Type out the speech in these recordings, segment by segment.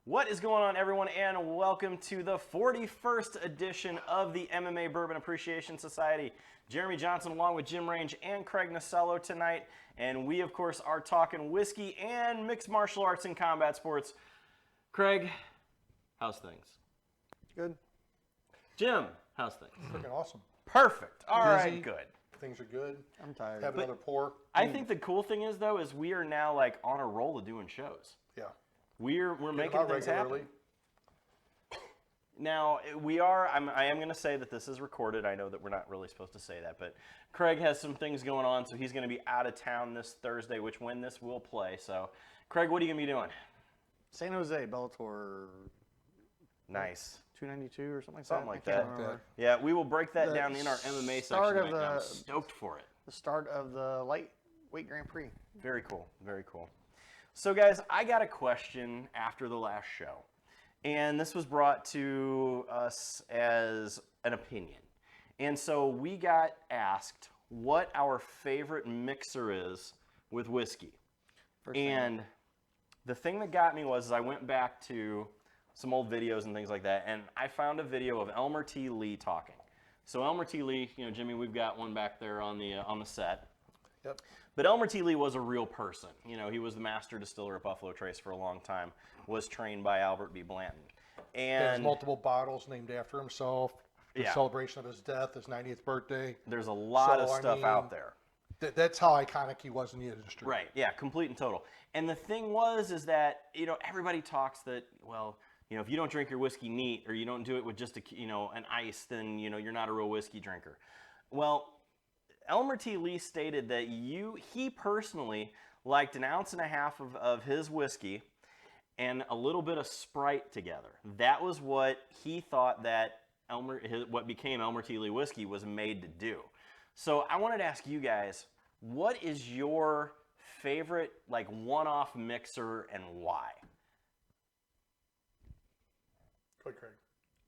What is going on, everyone, and welcome to the 41st edition of the MMA Bourbon Appreciation Society. Jeremy Johnson along with Jim Range and Craig Nasello tonight, and we, of course, are talking whiskey and mixed martial arts and combat sports. Craig, how's things? Good. Jim, how's things? Freaking awesome. Perfect. All right, Busy. good. Things are good. I'm tired. Have another pour. I think the cool thing is, though, is we are now like on a roll of doing shows. Yeah. We're making About things regularly. happen. Now, I am going to say that this is recorded. I know that we're not really supposed to say that, but Craig has some things going on, so he's going to be out of town this Thursday, which when this will play. So, Craig, what are you going to be doing? San Jose, Bellator Nice. 292 or something like Something that. like I can't that. remember. Yeah, we will break that The down in our MMA start section of tonight, and I'm the- stoked for it. The start of the lightweight Grand Prix. Very cool. Very cool. So, guys, I got a question after the last show, and this was brought to us as an opinion. And so we got asked what our favorite mixer is with whiskey. And the thing that got me was I went back to some old videos and things like that, and I found a video of Elmer T. Lee talking. So Elmer T. Lee, Jimmy, we've got one back there on the set. Yep. But Elmer T. Lee was a real person. He was the master distiller at Buffalo Trace for a long time, was trained by Albert B. Blanton. There's And multiple bottles named after himself. The Yeah. celebration of his death, his 90th birthday. there's a lot of So, I stuff mean, out there. That's how iconic he was in the industry. Right, yeah, complete and total. And the thing is that, everybody talks that, well, if you don't drink your whiskey neat or you don't do it with just an ice, then, you're not a real whiskey drinker. Well, Elmer T. Lee stated that he personally liked 1.5 ounces of his whiskey and a little bit of Sprite together. That was what he thought that what became Elmer T. Lee whiskey was made to do. So I wanted to ask you guys, what is your favorite one-off mixer and why? Go ahead, Craig.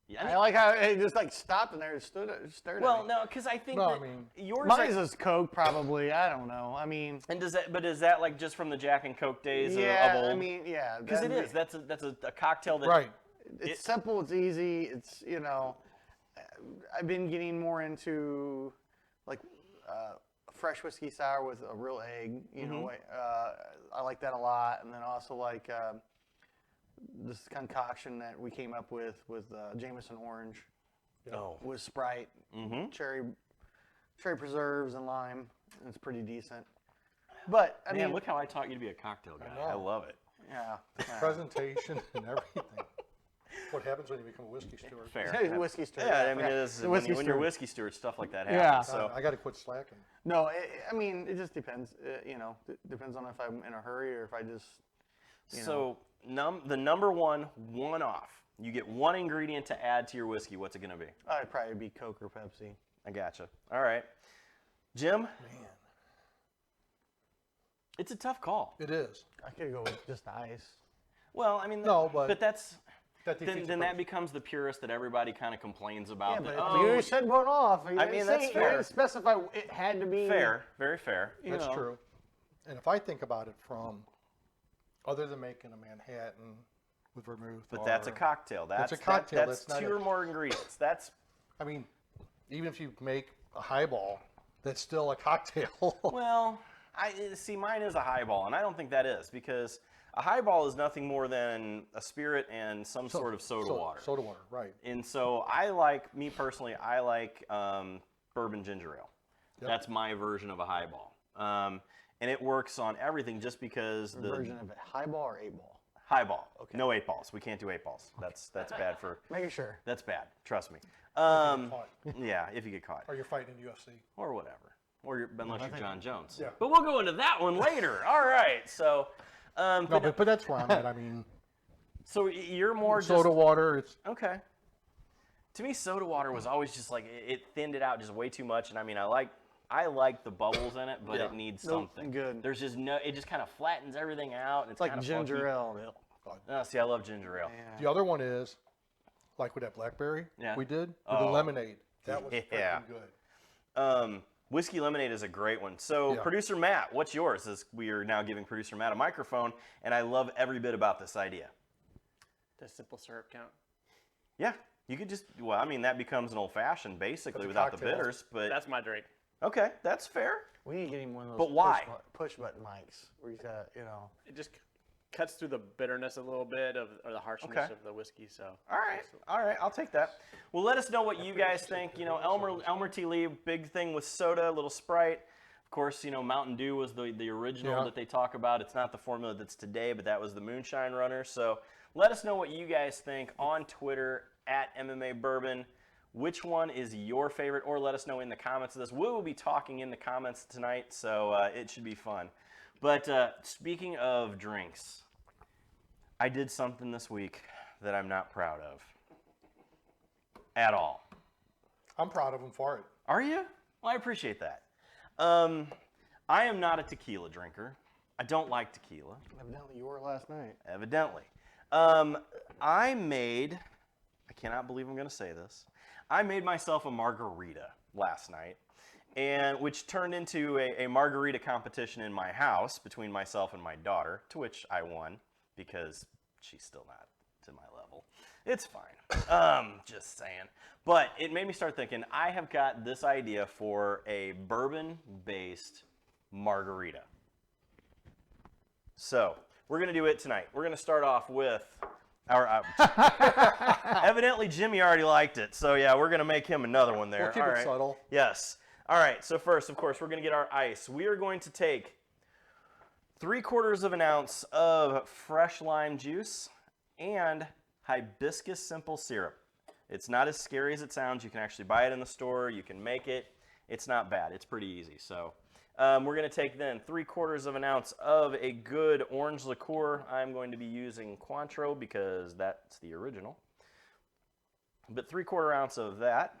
Yeah, I like how it just stopped and there and stared at well, me. no, because I think No, that I mean, yours. Mine is Coke, probably. I don't know. I mean, And is that just from the Jack and Coke days yeah. of old? I mean, yeah. Because it is. That's a cocktail that. Right. It's simple. It's easy. It's I've been getting more into fresh whiskey sour with a real egg. I like that a lot, and then also like this concoction that we came up with Jameson Orange Oh. with Sprite, cherry preserves, and lime. It's pretty decent. But I Man, mean, look how I taught you to be a cocktail guy. know. I love it. yeah, Presentation and everything. What happens when you become a whiskey steward? Fair. whiskey steward. Yeah, I mean, it is, The when, whiskey when you're steward. whiskey steward, stuff like that Yeah. happens. So, I got to quit slacking. No, I mean, it just depends. It depends on if I'm in a hurry or if I just. the number one-off. You get one ingredient to add to your whiskey. What's it going to be? I'd probably be Coke or Pepsi. I gotcha. All right. Jim, Man, it's a tough call. it is. I could go with just ice. Well, I mean, No, but that's That defeats then the that purpose. becomes the purist that everybody kind of complains about. Yeah, that, but oh, you said one off. You didn't mean, that's say- fair. You didn't specify it had to be. fair, very fair. you That's know. true. And if I think about it from, other than making a Manhattan with vermouth, But that's a cocktail. That's a cocktail, That's that's not two a- or more ingredients. That's I mean, even if you make a highball, that's still a cocktail. well, I see. Mine is a highball, and I don't think that is because a highball is nothing more than a spirit and some sort of soda water. Soda water, right. And so me personally, I like bourbon ginger ale. Yep. That's my version of a highball. And it works on everything just because The version of it, highball or 8-ball. highball. Okay. No 8-balls. We can't do 8-balls. That's bad for. Making sure. That's bad. Trust me. Caught. Yeah, if you get caught. Or you're fighting in UFC. Or whatever. Unless you're John Jones. Yeah. But we'll go into that one later. All right. So. No, but that's where I'm at. I mean, So you're more soda just water, it's okay. To me, soda water was always just like it thinned it out just way too much, and I mean I like the bubbles in it, but Yeah. it needs Nope, something. good. There's just it just kind of flattens everything out, and it's It's like kind of ginger ale. Oh, see, I love ginger ale. Yeah. the other one is, like with that blackberry Yeah. we did, with Oh. the lemonade. That was Yeah. freaking good. Whiskey lemonade is a great one. So, Yeah. Producer Matt, what's yours? As we are now giving Producer Matt a microphone, and I love every bit about this idea. Does simple syrup count? Yeah, you could just. Well, I mean, that becomes an old fashioned basically That's a without the cocktail. bitters. But That's my drink. okay, that's fair. We need to get him one of those But why? push button mics where he's got, It just cuts through the bitterness a little bit or the harshness Okay. of the whiskey. So All right, I'll take that. Well, let us know what you guys think. Elmer T. Lee, big thing with soda, a little Sprite. Of course, Mountain Dew was the original Yeah. that they talk about. It's not the formula that's today, but that was the Moonshine Runner. So let us know what you guys think on Twitter at MMA Bourbon. Which one is your favorite? Or let us know in the comments of this. We will be talking in the comments tonight, so it should be fun. But speaking of drinks, I did something this week that I'm not proud of at all. I'm proud of him for it. Are you? Well, I appreciate that. I am not a tequila drinker. I don't like tequila, evidently you were last night. evidently. I cannot believe I'm going to say this. I made myself a margarita last night, and which turned into a margarita competition in my house between myself and my daughter, to which I won because she's still not to my level. It's fine. Just saying. But it made me start thinking, I have got this idea for a bourbon-based margarita. So, we're going to do it tonight. We're going to start off with our... evidently, Jimmy already liked it. So, yeah, we're going to make him another one there. We'll keep All it right. subtle. Yes. All right. So, first, of course, we're going to get our ice. We are going to take 3/4 of an ounce of fresh lime juice and hibiscus simple syrup. It's not as scary as it sounds. You can actually buy it in the store. You can make it. It's not bad. It's pretty easy. So we're going to take then 3/4 of an ounce of a good orange liqueur. I'm going to be using Cointreau because that's the original. But 3/4 ounce of that.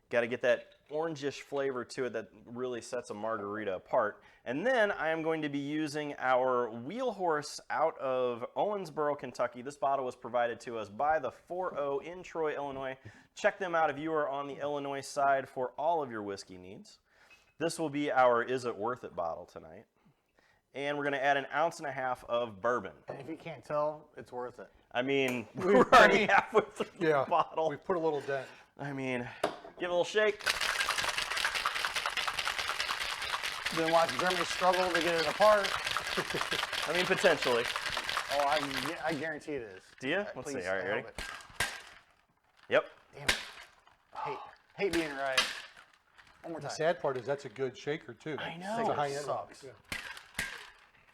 Got to get that orangish flavor to it that really sets a margarita apart. And then I am going to be using our Wheel Horse out of Owensboro, Kentucky. This bottle was provided to us by the 4-0 in Troy, Illinois. Check them out if you are on the Illinois side for all of your whiskey needs. This will be our Is It Worth It bottle tonight. And we're going to add 1.5 ounces of bourbon. And if you can't tell, it's worth it. I mean, we're already halfway through Yeah, the bottle. we put a little dent. I mean, give it a little shake. Then watch Germany struggle to get it apart. I mean, potentially. Oh, I guarantee it is. Do you? Let's Please, see. All right, I ready? hope it. Yep. Damn it. Hate being right. One more The time. sad part is that's a good shaker too. I know. It's a It high end. sucks. Yeah,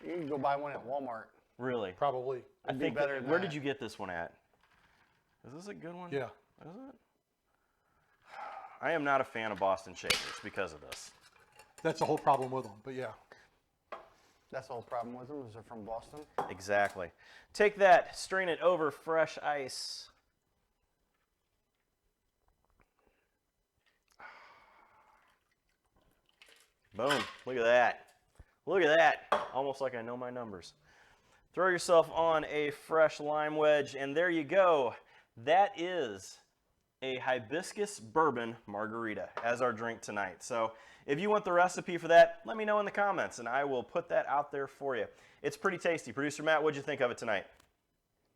You can go buy one at Walmart. Really? probably. I It'd be think better than where that. did you get this one at? Is this a good one? Yeah. Is it? I am not a fan of Boston shakers because of this. That's the whole problem with them. But yeah. That's the whole problem with them, is they're from Boston. Exactly. Take that, strain it over fresh ice. Boom. Look at that. Look at that. Almost like I know my numbers. Throw yourself on a fresh lime wedge, and there you go. That is a hibiscus bourbon margarita as our drink tonight. So if you want the recipe for that, let me know in the comments, and I will put that out there for you. It's pretty tasty. Producer Matt, what'd you think of it tonight?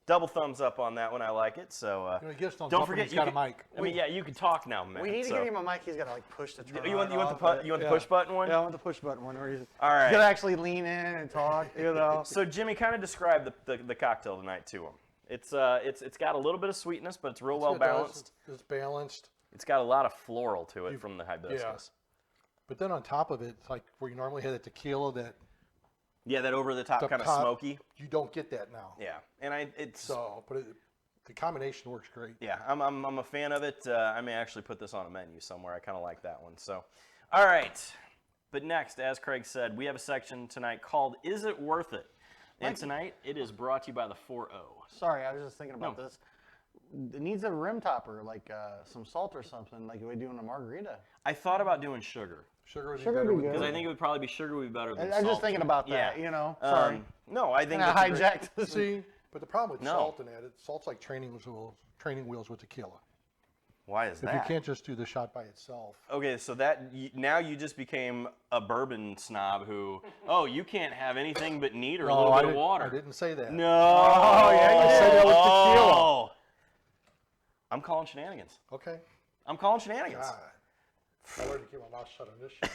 Double thumbs up on that one. I like it. So You know, he gets thumbs don't up when forget he's got you a mic. I mean, yeah, you can talk now, man. We need to so. give him a mic. He's got to like push the turn You want on the off, the push button one? Yeah, I want the push button one where he's All right. got to actually lean in and talk. You know. So Jimmy, kind of describe the cocktail tonight to him. It's got a little bit of sweetness, but it's real well It does. balanced. It's balanced. It's got a lot of floral to it from the hibiscus. Yeah. But then on top of it, it's like where you normally had the tequila that Yeah, that over the top the kind of top- smoky. you don't get that now. Yeah, and it's So, but the combination works great. yeah, I'm a fan of it. I may actually put this on a menu somewhere. I kind of like that one. So, all right. But next, as Craig said, we have a section tonight called "Is It Worth It?" And tonight it is brought to you by the 4-0. Sorry, I was just thinking about this. It needs a rim topper, like some salt or something, like we do in a margarita. I thought about doing sugar Sugar would be Sugar better would be with good. because I think it would probably be sugar would be better than I'm salt. just thinking about that. Yeah. You know. Sorry. No, I think And I that's a great- hijacked this. See, but the problem with No. salt in that, salt's like training wheels with tequila. Why is If that? you can't just do the shot by itself. Okay, so now you just became a bourbon snob who, you can't have anything but neat or a little bit of water. I didn't say that. No. Oh, yeah, you I said that was tequila. Oh. I'm calling shenanigans. Okay. I'm calling shenanigans. God. I learned to keep my mouth shut on this shit.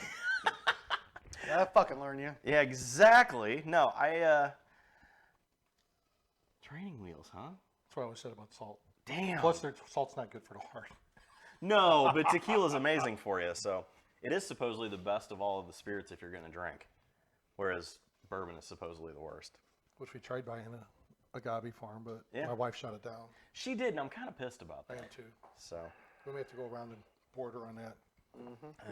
Yeah, I fucking learn you. Yeah, exactly. No, training wheels, huh? That's what I always said about salt. Damn. Plus, salt's not good for the heart. No, but tequila's amazing for you. So it is supposedly the best of all of the spirits if you're going to drink, whereas bourbon is supposedly the worst. Which we tried buying a agave farm, but Yeah. my wife shut it down. She did, and I'm kind of pissed about I that. am too. So We may have to go around and border on that.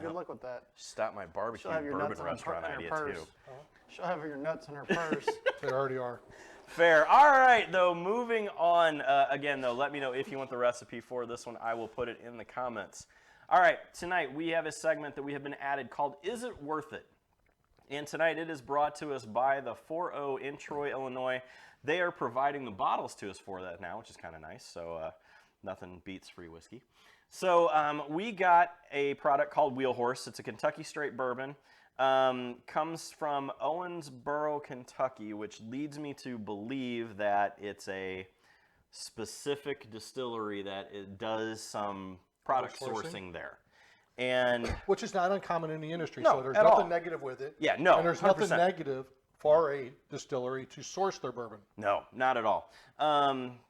Good luck with that. stop my barbecue She'll have your bourbon nuts in her restaurant in her idea purse. too. She'll have your nuts in her purse. They already are. Fair. All right, though, moving on. Again, though, let me know if you want the recipe for this one. I will put it in the comments. All right, tonight we have a segment that we have been added called Is It Worth It? And tonight it is brought to us by the 4-0 in Troy, Illinois. They are providing the bottles to us for that now, which is kind of nice. So nothing beats free whiskey. So we got a product called Wheel Horse. It's a Kentucky straight bourbon. Comes from Owensboro, Kentucky, which leads me to believe that it's a specific distillery that it does some product sourcing there. And Which is not uncommon in the industry, No, so there's at nothing all. negative with it. Yeah, no, And there's 100%. nothing negative for a distillery to source their bourbon. no, not at all.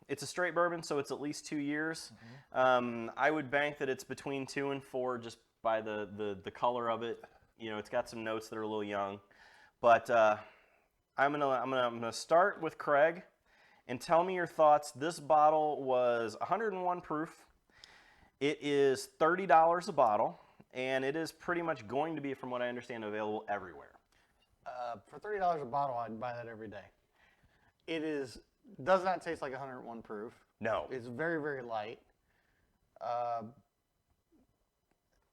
It's a straight bourbon, so it's at least 2 years. I would bank that it's between 2 and 4 just by the color of it. You know, it's got some notes that are a little young. But I'm gonna start with Craig and tell me your thoughts. This bottle was 101 proof. It is $30 a bottle, and it is pretty much going to be, from what I understand, available everywhere. For $30 a bottle, I'd buy that every day. It does not taste like 101 proof. No. It's very, very light.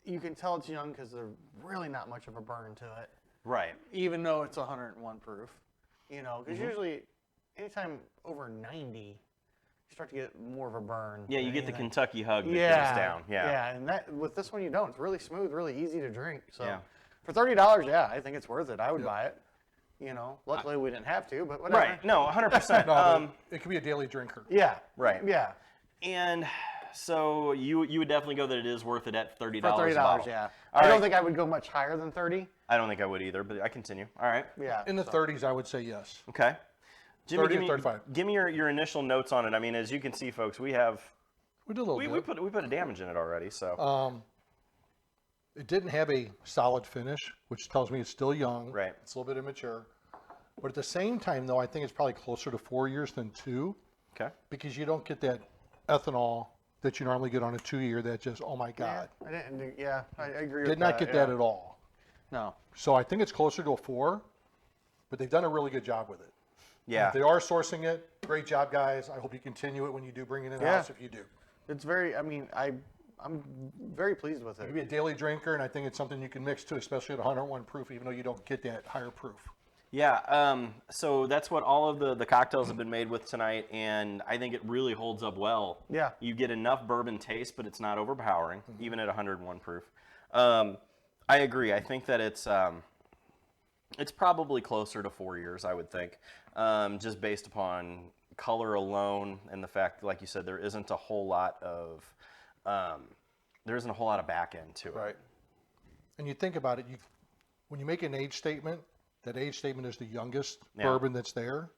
You can tell it's young because there's really not much of a burn to it, Right. even though it's 101 proof. You know, because usually, anytime over 90, you start to get more of a burn. Yeah, you than get the anything. Kentucky hug that Yeah, goes down. Yeah. and that with this one you don't. It's really smooth, really easy to drink. So Yeah. for $30, yeah, I think it's worth it. I would buy it. You know, luckily we didn't have to, but whatever. Right. No, 100%. No, but it could be a daily drinker. Yeah. Right. Yeah. And so you would definitely go that it is worth it at $30 For $30, a bottle. yeah. All I don't right. think I would go much higher than 30. I don't think I would either, but I continue. All right. Yeah. In the 30s, I would say yes. Okay. Jimmy, 30 give to me, 35. give me your initial notes on it. I mean, as you can see, folks, we have We did a little we bit. put a damage in it already. So It didn't have a solid finish, which tells me it's still young. Right. It's a little bit immature. But at the same time, though, I think it's probably closer to 4 years than 2 okay. because you don't get that ethanol that you normally get on a 2-year that just, oh my God. I didn't. Yeah, I agree with Did that. not get that at all. No. So I think it's closer to a 4, but they've done a really good job with it. Yeah. If they are sourcing it, great job, guys. I hope you continue it when you do bring it in-house if you do. It's very. I mean, I'm very pleased with You it. can be a daily drinker, and I think it's something you can mix too, especially at 101 proof, even though you don't get that higher proof. Yeah. So that's what all of the cocktails have been made with tonight, and I think it really holds up well. Yeah. You get enough bourbon taste, but it's not overpowering, even at 101 proof. I agree. I think that it's probably closer to 4 years, I would think, just based upon color alone and the fact, like you said, there isn't a whole lot of back end to it. Right. And you think about it, when you make an age statement, that age statement is the youngest Yeah. bourbon that's there.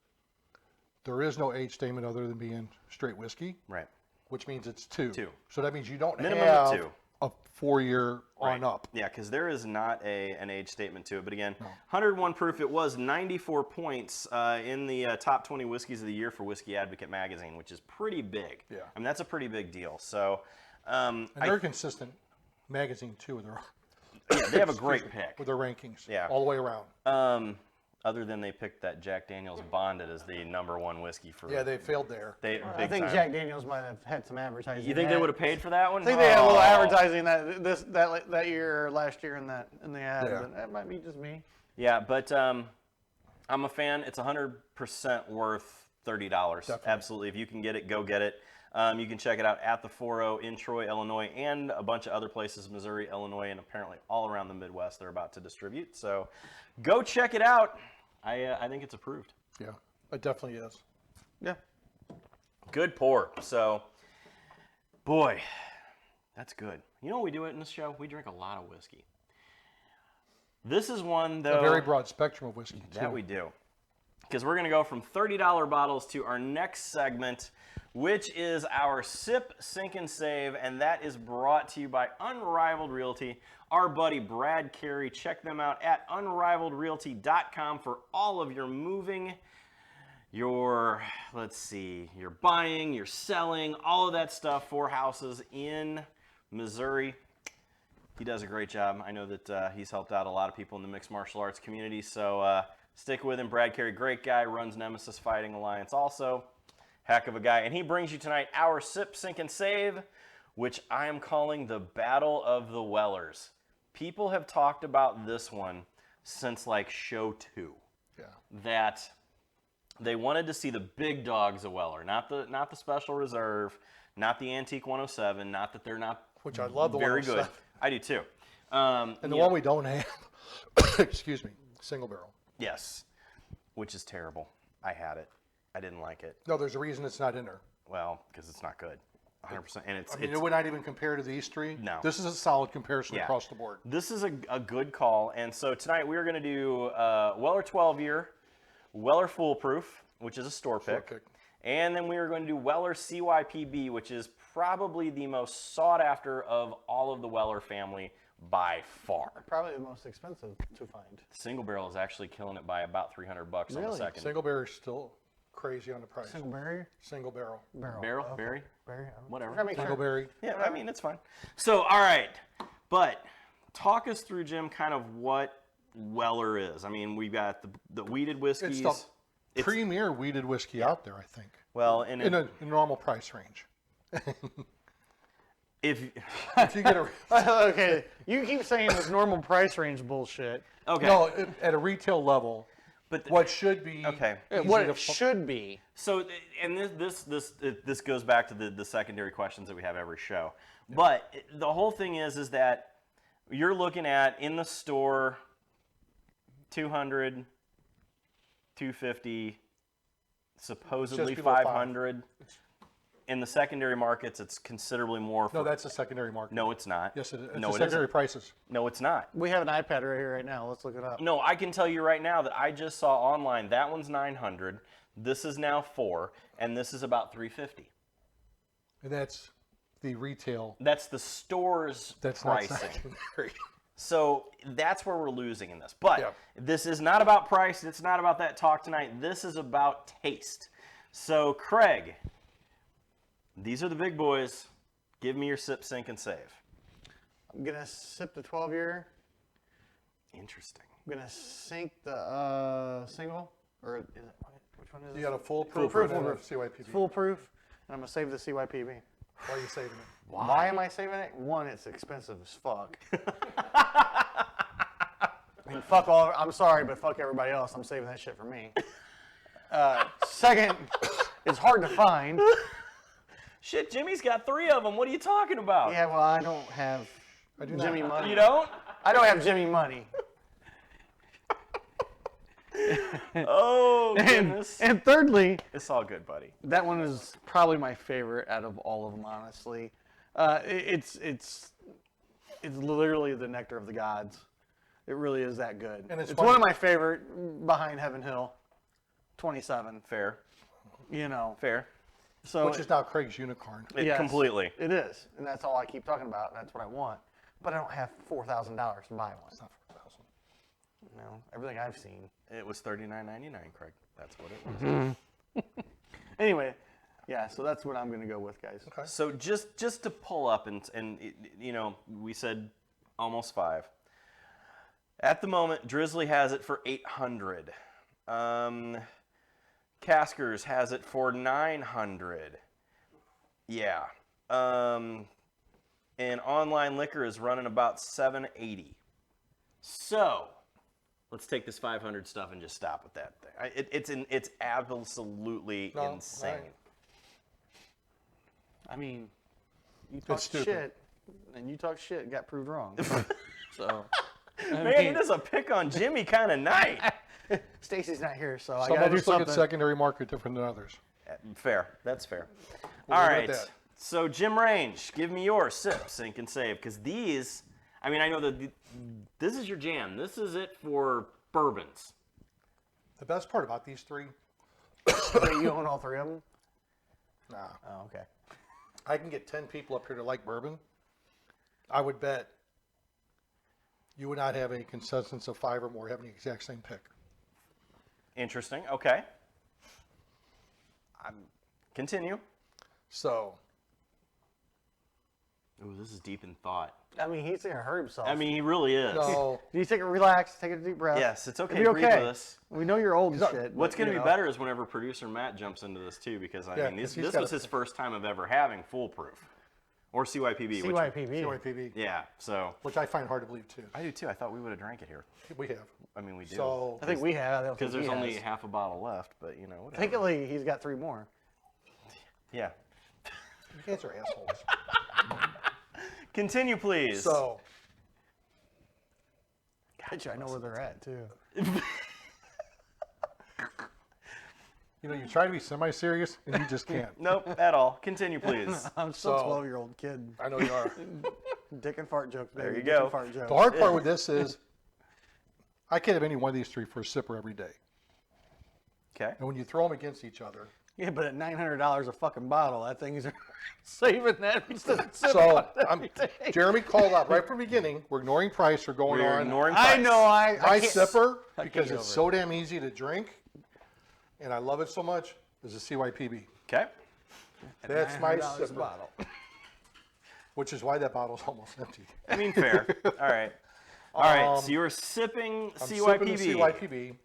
There is no age statement other than being straight whiskey, Right. which means it's 2. 2. So that means you don't Minimum of have 2. a 4-year on Right. up. Yeah, because there is not an age statement to it. But again, 101 proof, it was 94 points in the top 20 whiskeys of the year for Whiskey Advocate magazine, which is pretty big. Yeah. I mean, that's a pretty big deal. So, And they're a consistent magazine too with their, yeah, they have a great pick. with their rankings Yeah. all the way around. Other than they picked that Jack Daniel's Bonded as the #1 whiskey for. Yeah, they failed there. Big I think time. Jack Daniels might have had some advertising. You think they would have paid for that one? I think they had a little Oh. advertising that year, or last year in the ad. Yeah. But that might be just me. Yeah, but I'm a fan. It's 100% worth $30. Definitely. Absolutely. If you can get it, go get it. You can check it out at the 4-0 in Troy, Illinois, and a bunch of other places, Missouri, Illinois, and apparently all around the Midwest they're about to distribute. So go check it out. I think it's approved. Yeah, it definitely is. Yeah. Good pour. So, boy, that's good. You know what we do in this show? We drink a lot of whiskey. This is one, though. A very broad spectrum of whiskey, too. That we do. Because we're going to go from $30 bottles to our next segment, which is our Sip, Sink, and Save, and that is brought to you by Unrivaled Realty. Our buddy Brad Carey. Check them out at unrivaledrealty.com for all of your moving, your buying, your selling, all of that stuff for houses in Missouri. He does a great job. I know that he's helped out a lot of people in the mixed martial arts community, so stick with him. Brad Carey, great guy, runs Nemesis Fighting Alliance also. Heck of a guy. And he brings you tonight our Sip, Sink, and Save, which I am calling the Battle of the Wellers. People have talked about this one since like show 2. Yeah. That they wanted to see the big dogs of Weller, not the Special Reserve, not the Antique 107, not that they're not Which I love the very 107. good. I do too. And the yeah. one we don't have, excuse me, single barrel. Yes, which is terrible. I had it. I didn't like it. No, there's a reason it's not in there. Well, because it's not good. 100%. And I mean, it would not even compare to these three. No. This is a solid comparison Yeah. across the board. This is a good call. And so tonight we are going to do Weller 12-year, Weller Foolproof, which is a store pick. And then we are going to do Weller CYPB, which is probably the most sought after of all of the Weller family by far. Probably the most expensive to find. Single barrel is actually killing it by about $300 on the Really? second. Single barrel is still crazy on the price. Single berry? Single barrel. Barrel? Okay. Berry? Berry? I don't- Whatever. Gotta make Single sure. berry. Yeah, I mean, it's fine. So, all right. But talk us through, Jim, kind of what Weller is. I mean, we've got the weeded whiskeys. It's the premier weeded whiskey out there, I think. Well, In a normal price range. if If you get a Okay, you keep saying this normal price range bullshit. okay, no, at a retail level, but what should be okay. easy What to it should be. So, and this goes back to the secondary questions that we have every show. But the whole thing is that you're looking at in the store 200, 250, supposedly Just below 500. In the secondary markets, it's considerably more. No, that's a secondary market. No, it's not. Yes, it is. It's No, the it secondary isn't. prices. No, it's not. We have an iPad right here right now. Let's look it up. No, I can tell you right now that I just saw online that one's 900. This is now 4, and this is about 350. And that's the retail. That's the store's That's pricing. not secondary. So that's where we're losing in this. But Yeah. this is not about price. It's not about that talk tonight. This is about taste. So, Craig, these are the big boys. Give me your Sip, Sink, and Save. I'm gonna sip the 12-year. Interesting. I'm gonna sink the single, or is it, which one is it? You got a foolproof Foolproof. and then a CYPB. It's foolproof, and I'm gonna save the CYPB. Why are you saving it? Why am I saving it? One, it's expensive as fuck. And fuck all. I'm sorry, but fuck everybody else. I'm saving that shit for me. Second, it's hard to find. Shit, Jimmy's got 3 of them. What are you talking about? Yeah, well, I don't have do not. Jimmy money. You don't? I don't have Jimmy money. Oh, goodness. And thirdly, It's all good, buddy. that one is probably my favorite out of all of them, honestly. It's literally the nectar of the gods. It really is that good. And it's it's funny- one of my favorite behind Heaven Hill, 27. Fair. You know, Fair. so Which is now Craig's unicorn. yes, Completely. it is, and that's all I keep talking about. That's what I want, but I don't have $4,000 to buy one. It's not 4,000. You know, everything I've seen. It was $39.99, Craig. That's what it was. Anyway, yeah, so that's what I'm gonna go with, guys. Okay. So just to pull up and you know, we said almost 5. At the moment, Drizzly has it for 800. Caskers has it for 900. Yeah. And Online Liquor is running about 780. So let's take this 500 stuff and just stop with that thing. It's absolutely No, insane. right. I mean, you talk stupid. shit, and you talk shit and got proved wrong. So, Man, it is a pick on Jimmy kind of night. Stacy's not here, so I Some gotta of do us look something. at secondary market different than others. Fair. That's fair. We'll All leave it right. at that. So, Jim Range, give me your sip, sink, and save. Because these, I mean, I know that this is your jam. This is it for bourbons. The best part about these three, Wait, you own all three of them? nah, Oh, okay. I can get 10 people up here to like bourbon. I would bet you would not have a consensus of 5 or more having the exact same pick. Interesting. Okay. Continue. So, Ooh, this is deep in thought. I mean, he's gonna hurt himself. I mean, he really is. no, you take a relax, take a deep breath. Yes, it's okay. It'll be Breathe okay. with us. We know you're old and not- shit. What's but, going to you be know. better is whenever producer Matt jumps into this too, because I Yeah, mean, 'cause this he's was got his first time of ever having foolproof or CYPB. CYPB. CYPB, Yeah, so which I find hard to believe too. I do too. I thought we would have drank it here. We have. I mean, we do. So, I think we have. I don't because think there's he only has. half a bottle left, but you know, whatever. Technically, he's got 3 more. Yeah. you guys are assholes. Continue, please. So, I know where they're at too. you know, you try to be semi-serious and you just can't. Nope, at all. Continue, please. I'm still a So- 12-year-old kid. I know you are. Dick and fart jokes, baby. There you Dick go. and fart jokes. The hard part with this is I can't have any one of these three for a sipper every day. Okay. And when you throw them against each other, Yeah, but at $900 a fucking bottle, that thing's saving that instead of sipping so on it every day. Jeremy called out right from the beginning. We're ignoring price. We're going We're on ignoring I price. know. I my can't- sipper I because can't it's get so over damn easy to drink, and I love it so much. Is a CYPB. Okay. That's my $900 a sipper, bottle. which is why that bottle's almost empty. I mean, fair. All right. All right. So Um, you're sipping I'm CYPB. sipping the CYPB.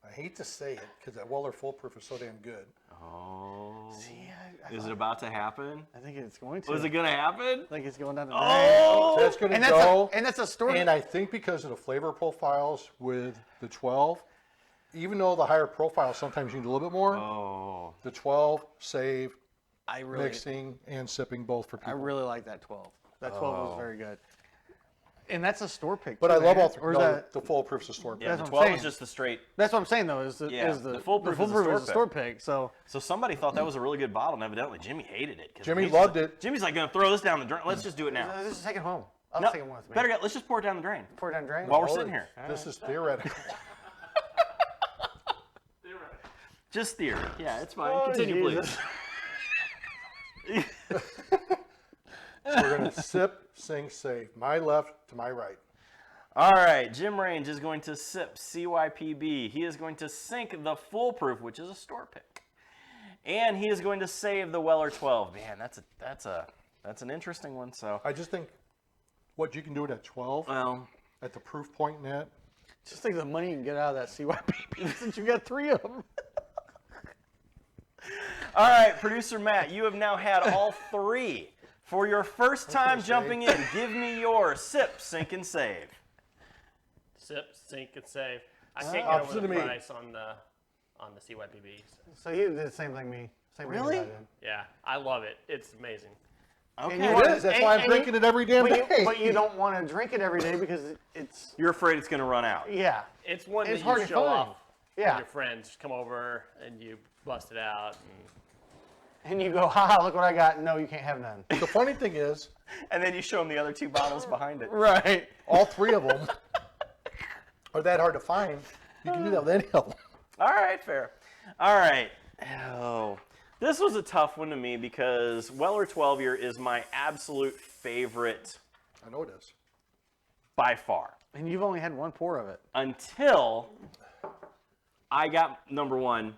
I hate to say it because that Weller Full Proof is so damn good. Oh. See, Is it about to happen? I think it's going to. Was it going to happen? I think it's going down the Oh. That's going to and go. that's a story. And I think because of the flavor profiles with the 12, even though the higher profile sometimes you need a little bit more, Oh. the 12 save I really, mixing and sipping both for I people. really like that 12. That 12 was very good. And that's a store pick. But too, I love man. all three. Or is No, that? the Full Proof's a store. Yeah, That's the what I'm 12 is saying. just the straight. That's what I'm saying though. Is the Yeah, is the foolproof is a foolproof store store pick. So So somebody thought that was a really good bottle, and evidently Jimmy hated it. 'cause Jimmy he's loved like- it. Jimmy's like, going to throw this down the drain. Let's just do it now. let's just take it home. I'll No, take it with me. better get. Let's just pour it down the drain Pour it down the drain. while we're Hold sitting it. here. This is theoretical. Just theory. Yeah, it's fine. Oh, Continue, Jesus. please. We're going to sip, sing, save. My left to my right. All right, Jim Range is going to sip CYPB. He is going to sink the Foolproof, which is a store pick, and he is going to save the Weller 12. Man, that's an interesting one. So, I just think what you can do it at 12, well, at the proof point net. Just think of the money you can get out of that CYP since you got 3 of them. all right, producer Matt, you have now had all 3 for your first time jumping in. Give me your sip, sink, and save. Sip, sink, and save. I can't get opposite over of the me. price on the CYPB. So he did the same thing me. Same thing Really? as I did. Yeah, I love it. It's amazing. Okay. And you It wanna- is. That's and- why I'm and drinking you- it every damn day. But you don't want to drink it every day because it's You're afraid it's going to run out. yeah. It's one It's that hard you to show find. off Yeah. with your friends. Come over and you bust it out. And you go, haha, look what I got. No, you can't have none. The funny thing is, And then you show them the other 2 bottles behind it. Right. all 3 of them are that hard to find. You can do that with any of them. All right, fair. All right. Oh, this was a tough one to me because Weller 12 year is my absolute favorite I know it is. by far. And you've only had 1 pour of it. Until I got number 1.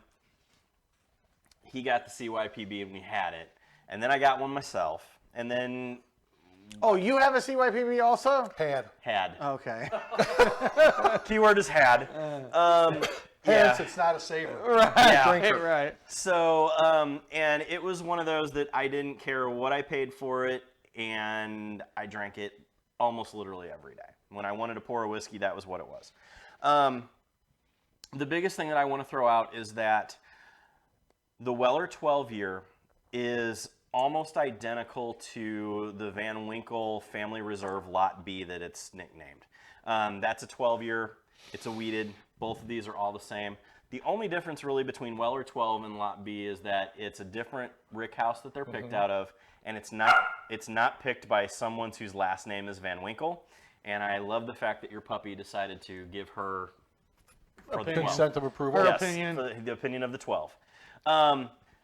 He got the CYPB and we had it. And then I got one myself. And then Oh, you have a CYPB also? Had. had. Okay. Keyword is had. Hence, Yeah. it's not a saver. Yeah. Drinker. Right. So, and it was one of those that I didn't care what I paid for it, and I drank it almost literally every day. When I wanted to pour a whiskey, that was what it was. The biggest thing that I want to throw out is that the Weller 12 year is almost identical to the Van Winkle Family Reserve Lot B that it's nicknamed. That's a 12-year. It's a weeded. Both of these are all the same. The only difference really between Weller 12 and Lot B is that it's a different rick house that they're picked out of, and it's not picked by someone whose last name is Van Winkle. And I love the fact that your puppy decided to give her for the 12. Consent of approval. Her Yes, opinion. for the opinion of the 12.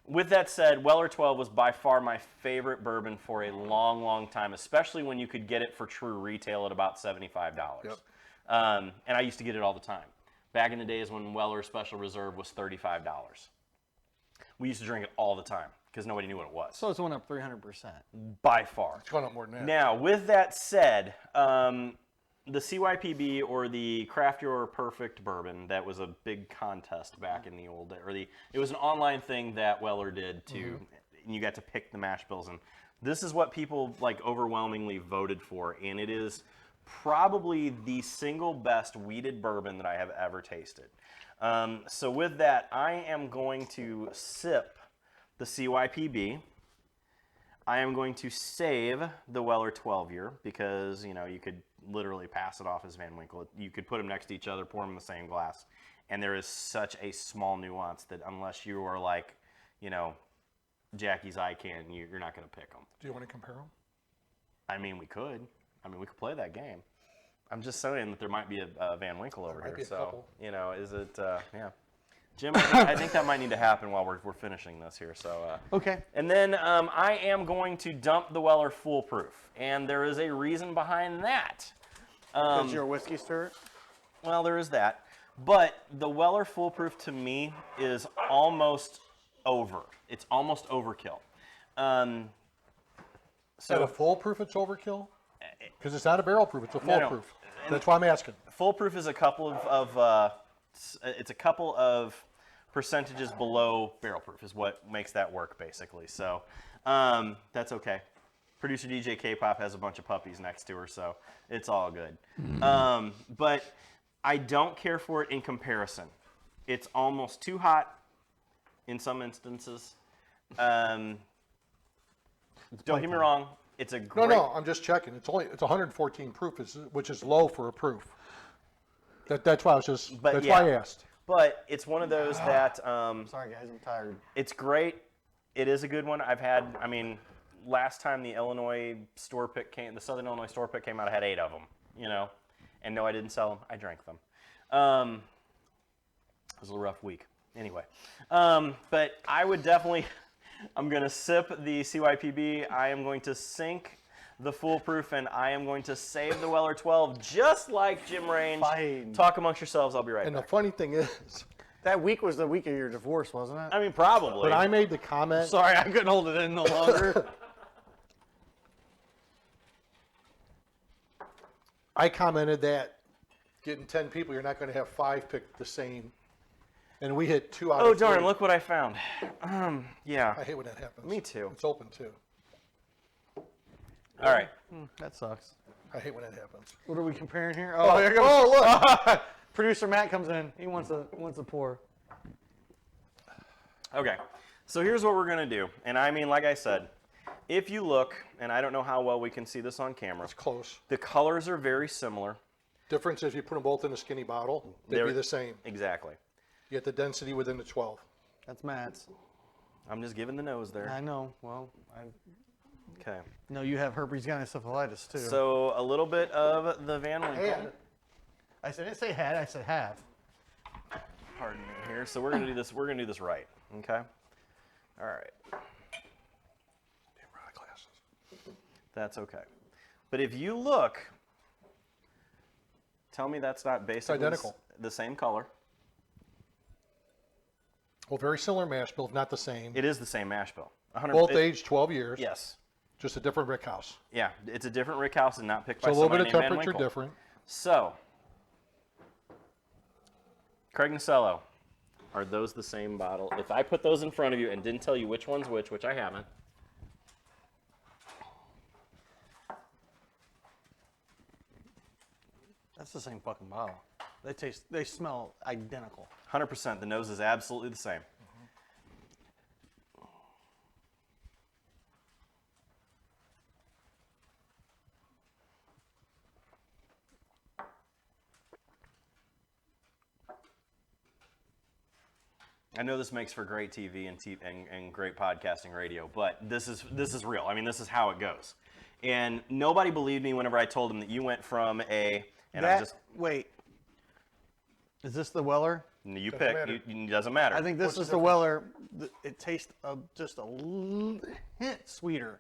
With that said, Weller 12 was by far my favorite bourbon for a long, long time, especially when you could get it for true retail at about $75. Yep. And I used to get it all the time. Back in the days when Weller Special Reserve was $35. We used to drink it all the time because nobody knew what it was. So it's went up 300%. By far. It's gone up more than that. Now, with that said, the CYPB or the Craft Your Perfect Bourbon, that was a big contest back in the old day, it was an online thing that Weller did too, and you got to pick the mash bills, and this is what people like overwhelmingly voted for, and it is probably the single best wheated bourbon that I have ever tasted. So with that, I am going to sip the CYPB. I am going to save the Weller 12-year because, you know, you could literally pass it off as Van Winkle. You could put them next to each other, pour them in the same glass, and there is such a small nuance that unless you are like, you know, Jackie's eye can, you're not going to pick them. Do you want to compare them? I mean, we could. We could play that game. I'm just saying that there might be a Van Winkle over might here. be a So, couple. you know, is it, yeah. Jim, I think that might need to happen while we're finishing this here. So, Okay. and then I am going to dump the Weller Foolproof, and there is a reason behind that. Because you're a whiskey stirrer? Well, there is that, but the Weller Foolproof to me is almost over. It's almost overkill. Is that a foolproof it's overkill? Because it's not a barrel proof, it's a No, no. foolproof. That's why I'm asking. Foolproof is a couple of it's a couple of percentages below barrel proof is what makes that work basically. So that's okay. Producer DJ K-Pop has a bunch of puppies next to her, so it's all good. But I don't care for it in comparison. It's almost too hot in some instances. Don't get me wrong. It's a great. No, I'm just checking. It's 114 proof, which is low for a proof. That's why I was just. But that's yeah. why I asked. But it's one of those that Sorry, guys, I'm tired. it's great. It is a good one. I've had. I mean, last time the Illinois store pick came, the Southern Illinois store pick came out, I had 8 of them. You know, and no, I didn't sell them. I drank them. It was a rough week. Anyway, but I would definitely. I'm going to sip the CYPB. I am going to sink the Foolproof, and I am going to save the Weller 12, just like Jim Range. Fine. Talk amongst yourselves. I'll be right And the back. funny thing is, That week was the week of your divorce, wasn't it? I mean, probably. when I made the comment, Sorry, I couldn't hold it in no longer. I commented that getting 10 people, you're not going to have 5 pick the same. And we hit 2 out Oh, of 3. darn, look what I found. Yeah. I hate when that happens. Me too. It's open too. All right. That sucks. I hate when that happens. What are we comparing here? Oh, here look. Producer Matt comes in. He wants a pour. Okay. So here's what we're going to do. And I mean, like I said, if you look, and I don't know how well we can see this on camera, It's close. the colors are very similar. Difference is you put them both in a skinny bottle, they'd They're- be the same. Exactly. You get the density within the 12. That's Matt's. I'm just giving the nose there. I know. Well, I Okay. know you have herpes gynencephalitis too. So a little bit of the Van Winkle. Had. I didn't say had. I said have. Pardon me here. So we're gonna do this. We're gonna do this right. Okay. All right. Damn, we're out of glasses. That's okay. But if you look, tell me that's not basically identical. the same color. Well, very similar mash bill, if not the same. It is the same mash bill. 100 Both aged 12 years. Yes. Just a different rick house. Yeah. It's a different rick house and not picked So by a little bit somebody of named Van temperature Winkle. different. So, Craig Nasello, are those the same bottle? If I put those in front of you and didn't tell you which one's which I haven't, That's the same fucking bottle. They smell identical. 100%, the nose is absolutely the same. I know this makes for great TV and great podcasting radio, but this is real. I mean, this is how it goes. And nobody believed me whenever I told them that you went from a and I'm just Wait. Is this the Weller? you Doesn't pick. matter. It doesn't matter. I think this is the Weller. It tastes just a hint sweeter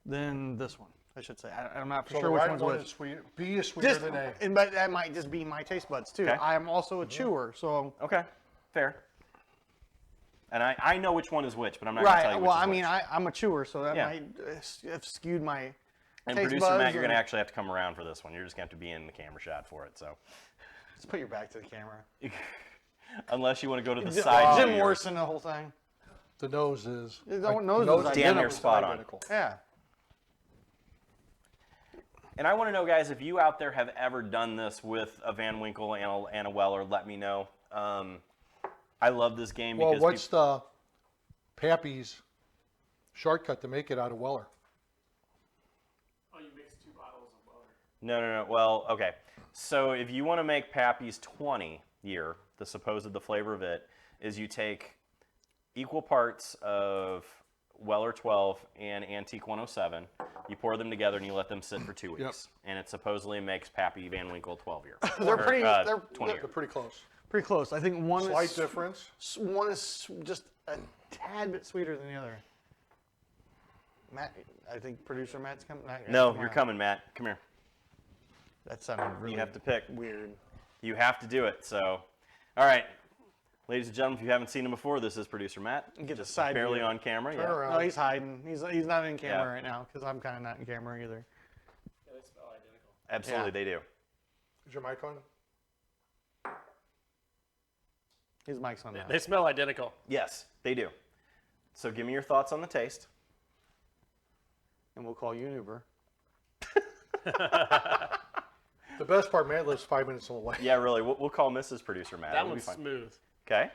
than this one, I should say. I'm not So sure the which right one's one which. is sweet. B is sweeter Just, than A. but that might just be my taste buds too. Okay. I am also a chewer, so Okay, fair. And I know which one is which, but I'm not going to tell right. you Well, which is I mean, which. I'm a chewer, so that Yeah. might have skewed my And taste producer buds. Matt, you're going to or- actually have to come around for this one. You're just going to have to be in the camera shot for it. So, Just put your back to the camera. unless you want to go to the side, Jim view. Morrison, the whole thing. The nose is. The nose is damn near identical. spot on. Identical. Yeah. And I want to know, guys, if you out there have ever done this with a Van Winkle and a Weller, let me know. I love this game Well, because what's the Pappy's shortcut to make it out of Weller? Oh, you mix 2 bottles of Weller. No. Well, okay. So if you want to make Pappy's 20 year, the flavor of it is you take equal parts of Weller 12 and Antique 107. You pour them together and you let them sit for 2 weeks. Yep. And it supposedly makes Pappy Van Winkle 12 year. They're pretty- they're- 20 They're year. pretty close. Pretty close. I think one Slight is difference. one is just a tad bit sweeter than the other. Matt, I think producer Matt's coming. No, you're coming, Matt. Come here. That sounded really You have to pick. weird. You have to do it. So, all right. Ladies and gentlemen, if you haven't seen him before, this is producer Matt. Get the Just side barely view. on camera. Turn Yeah. around. No, he's hiding. He's not in camera Yeah. right now because I'm kind of not in camera either. Yeah, they smell identical. Absolutely, Yeah. they do. Is your mic on? His mic's on now. They smell identical. Yes, they do. So give me your thoughts on the taste. And we'll call you an Uber. The best part, Matt lives 5 minutes away. Yeah, really. We'll call Mrs. Producer Matt. That It'll be one's fine. smooth. Okay.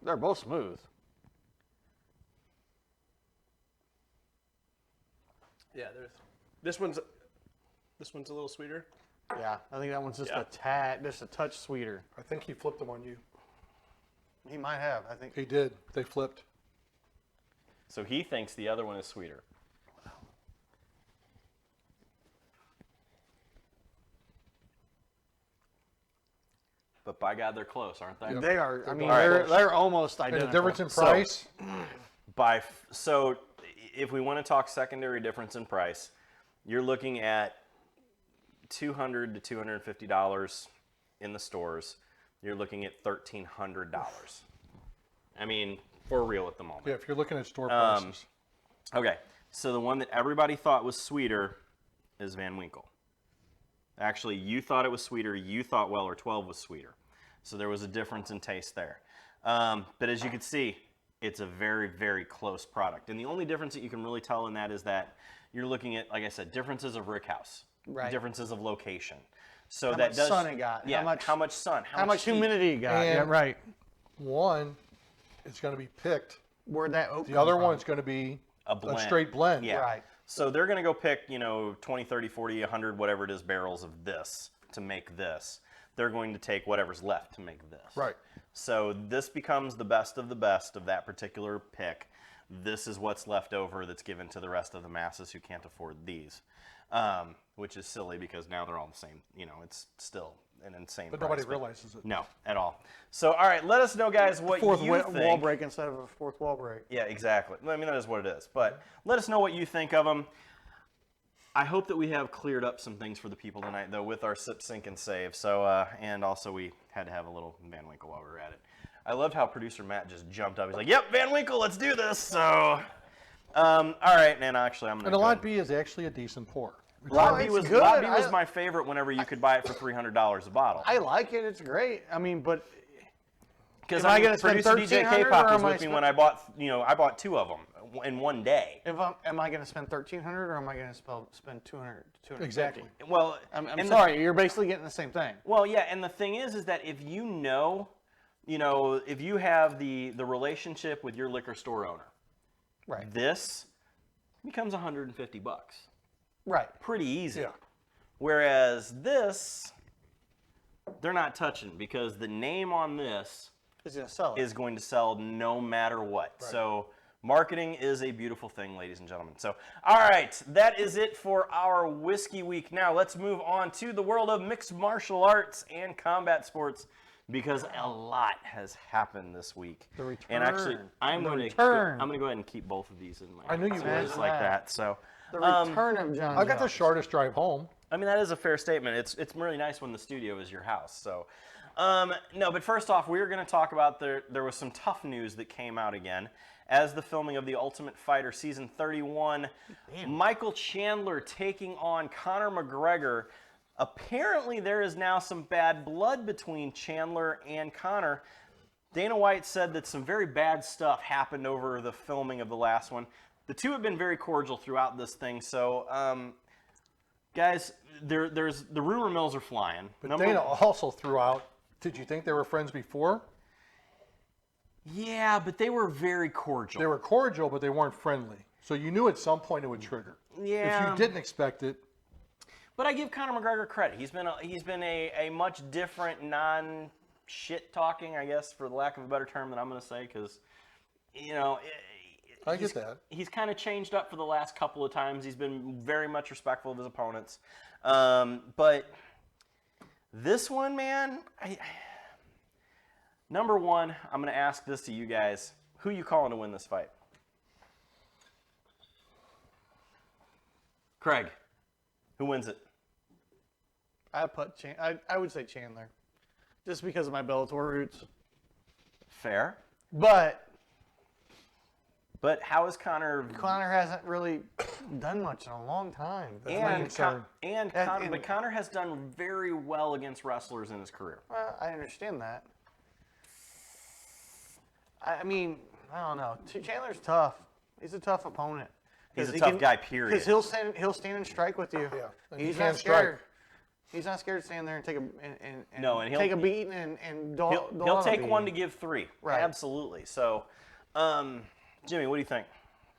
They're both smooth. Yeah, there's this one's a little sweeter. Yeah, I think that one's just Yeah. a tad, just a touch sweeter. I think he flipped them on you. He might have. I think. He did. They flipped. So he thinks the other one is sweeter. But by God, they're close, aren't they? Yep. They are. I mean, All right. they're almost And identical. the difference in So- price, So if we want to talk secondary difference in price, you're looking at $200 to $250 in the stores. You're looking at $1,300. I mean, for real at the moment. yeah, if you're looking at store prices. Okay, so the one that everybody thought was sweeter is Van Winkle. Actually, you thought it was sweeter. You thought Weller 12 was sweeter. So there was a difference in taste there. But as you can see, it's a very, very close product. And the only difference that you can really tell in that is that you're looking at, like I said, differences of rickhouse, Right. differences of location. So How that much does sun it got, Yeah, how much- sun, How much heat. humidity you got? And- Yeah, right. One is going to be picked. Where'd that oak The come other from? one's going to be A blend. straight blend. Yeah. Right. So they're going to go pick, 20, 30, 40, 100, whatever it is, barrels of this to make this. They're going to take whatever's left to make this. Right. So this becomes the best of that particular pick. This is what's left over that's given to the rest of the masses who can't afford these, which is silly because now they're all the same. It's still an insane But price. nobody realizes it. No, at all. So, all right, let us know, guys, what Fourth you think. wall break instead of a fourth wall break. Yeah, exactly. I mean, that is what it is. But let us know what you think of them. I hope that we have cleared up some things for the people tonight, though, with our sip, sink, and save. So, and also we had to have a little Van Winkle while we were at it. I loved how producer Matt just jumped up. He's like, "Yep, Van Winkle, let's do this." So, all right, and actually, I'm gonna. And a go- Lot B is actually a decent pour. Lot Oh, B it's was good. Lot B was I- my favorite. Whenever you could buy it for $300 a bottle. I like it. It's great. I mean, but Because am I gonna spend producer DJ $1,300 K-pop or was am I with me when I bought 2 of them in one day. am I going to spend $1,300 or am I going to spend $200? Exactly. Well, I'm and the- sorry. You're basically getting the same thing. Well, yeah, and the thing is that if if you have the relationship with your liquor store owner, Right. this becomes $150. Right. Pretty easy. Yeah. Whereas this, they're not touching because the name on this Is going to sell it. is going to sell no matter what. So marketing is a beautiful thing, ladies and gentlemen. So, all right, that is it for our Whiskey Week. Now let's move on to the world of mixed martial arts and combat sports, because a lot has happened this week. The return. And actually, I'm going to go ahead and keep both of these in my I knew you hands would. like that. So, The return of John I've got the Jones. shortest drive home. I mean, that is a fair statement. It's really nice when the studio is your house. So, no, but first off, we're going to talk about there was some tough news that came out again. As the filming of The Ultimate Fighter Season 31, Michael Chandler taking on Conor McGregor. Apparently, there is now some bad blood between Chandler and Conor. Dana White said that some very bad stuff happened over the filming of the last one. The two have been very cordial throughout this thing. So, guys, there's the rumor mills are flying. But Dana also threw out, did you think they were friends before? Yeah, but they were very cordial. They were cordial, but they weren't friendly. So you knew at some point it would trigger. Yeah. If you didn't expect it. But I give Conor McGregor credit. He's been a much different non-shit talking, I guess, for the lack of a better term, than I'm going to say, because, you know, I get that. He's kind of changed up for the last couple of times. He's been very much respectful of his opponents. But this one, man, number one, I'm going to ask this to you guys. Who you calling to win this fight? Craig, who wins it? I would say Chandler, just because of my Bellator roots. Fair. But how is Conor? Conor hasn't really done much in a long time. But Conor has done very well against wrestlers in his career. Well, I understand that. I mean, I don't know. Chandler's tough. He's a tough opponent. He's a tough guy, period. Because he'll stand and strike with you. Yeah, and He's he not can scared. strike. He's not scared to stand there and take he'll a beating and he'll take one to give three. Right. Absolutely. So, Jimmy, what do you think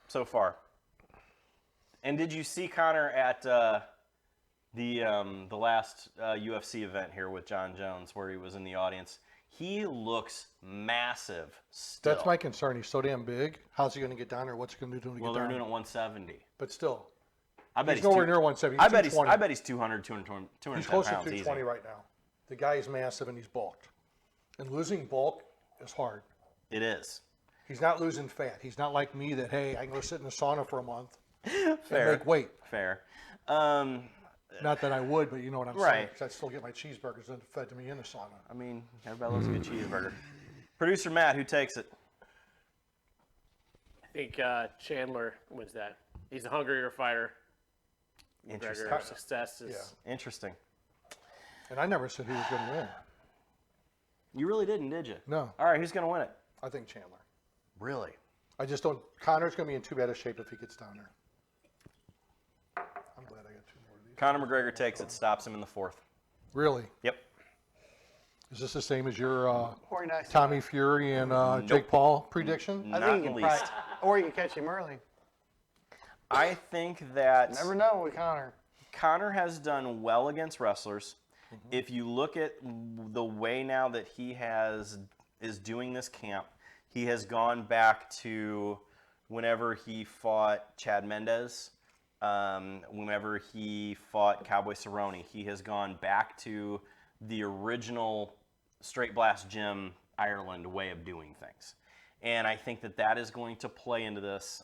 so far? And did you see Conor at the last UFC event here with John Jones, where he was in the audience? He looks massive still. That's my concern. He's so damn big. How's he going to get down there? What's he going to do to get Well, down they're there? doing it 170. But still. I bet He's nowhere near 170. He's I bet he's 220. 210 He's close to pounds 220 easy. right now. The guy is massive and he's bulked. And losing bulk is hard. It is. He's not losing fat. He's not like me that, hey, I can go sit in the sauna for a month Fair. and make weight. Fair. Not that I would, but you know what I'm saying. Right. 'Cause I'd still get my cheeseburgers fed to me in the sauna. I mean, everybody loves a good cheeseburger. Producer Matt, who takes it? I think Chandler wins that. He's a hungrier fighter. Interesting. McGregor's success is Interesting. And I never said who was going to win. You really didn't, did you? No. All right, who's going to win it? I think Chandler. Really? I just don't. Connor's going to be in too bad a shape if he gets down there. I'm glad I got two more of these. Conor McGregor takes it, stops him in the fourth. Really? Yep. Is this the same as your Or nice. Tommy Fury and Jake Paul prediction? I Not think in you the can least. or you can catch him early. I think that Never know with Conor. Conor has done well against wrestlers. If you look at the way now that he is doing this camp, he has gone back to whenever he fought Chad Mendez, whenever he fought Cowboy Cerrone. He has gone back to the original Straight Blast Gym Ireland way of doing things. And I think that is going to play into this.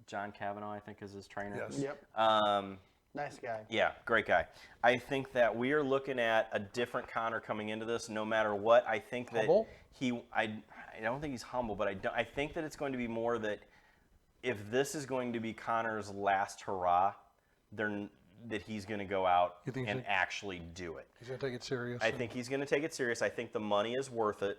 John Cavanaugh, I think, is his trainer. Yes. Yep. Nice guy. Yeah, great guy. I think that we are looking at a different Conor coming into this, no matter what. I think that Humble? I don't think he's humble, but I think that it's going to be more that if this is going to be Conor's last hurrah, that he's going to go out You think and so? actually do it. He's going to take it serious. I think he's going to take it serious. I think the money is worth it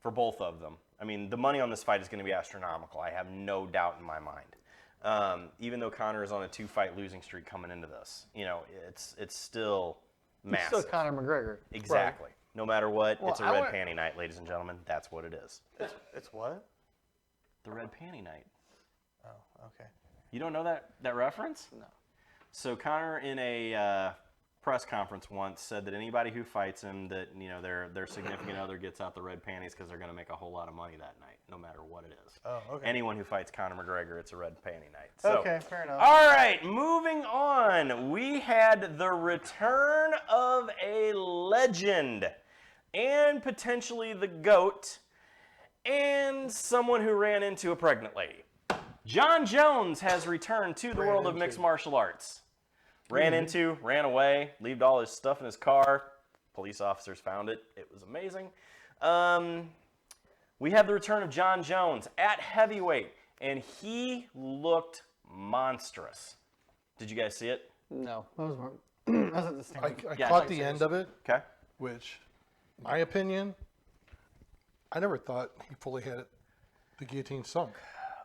for both of them. I mean, the money on this fight is going to be astronomical. I have no doubt in my mind. Even though Conor is on a 2-fight losing streak coming into this, it's still massive. He's still Conor McGregor. Exactly. No matter what, Well, it's a I red want- panty night, ladies and gentlemen. That's what it is. It's what? The red panty night. Oh, okay. You don't know that reference? No. So Conor in a press conference once said that anybody who fights him, that their significant other gets out the red panties because they're going to make a whole lot of money that night, no matter what it is. Oh, okay. Anyone who fights Conor McGregor, it's a red panty night. So, Okay, fair enough. All right, moving on. We had the return of a legend and potentially the GOAT and someone who ran into a pregnant lady. John Jones has returned to the world of mixed martial arts. Ran away, left all his stuff in his car. Police officers found it. It was amazing. We have the return of John Jones at heavyweight, and he looked monstrous. Did you guys see it? No, that was more. That was at the stand. I Yeah, caught like the end of it, Okay. which, my opinion, I never thought he fully had it, the guillotine sunk.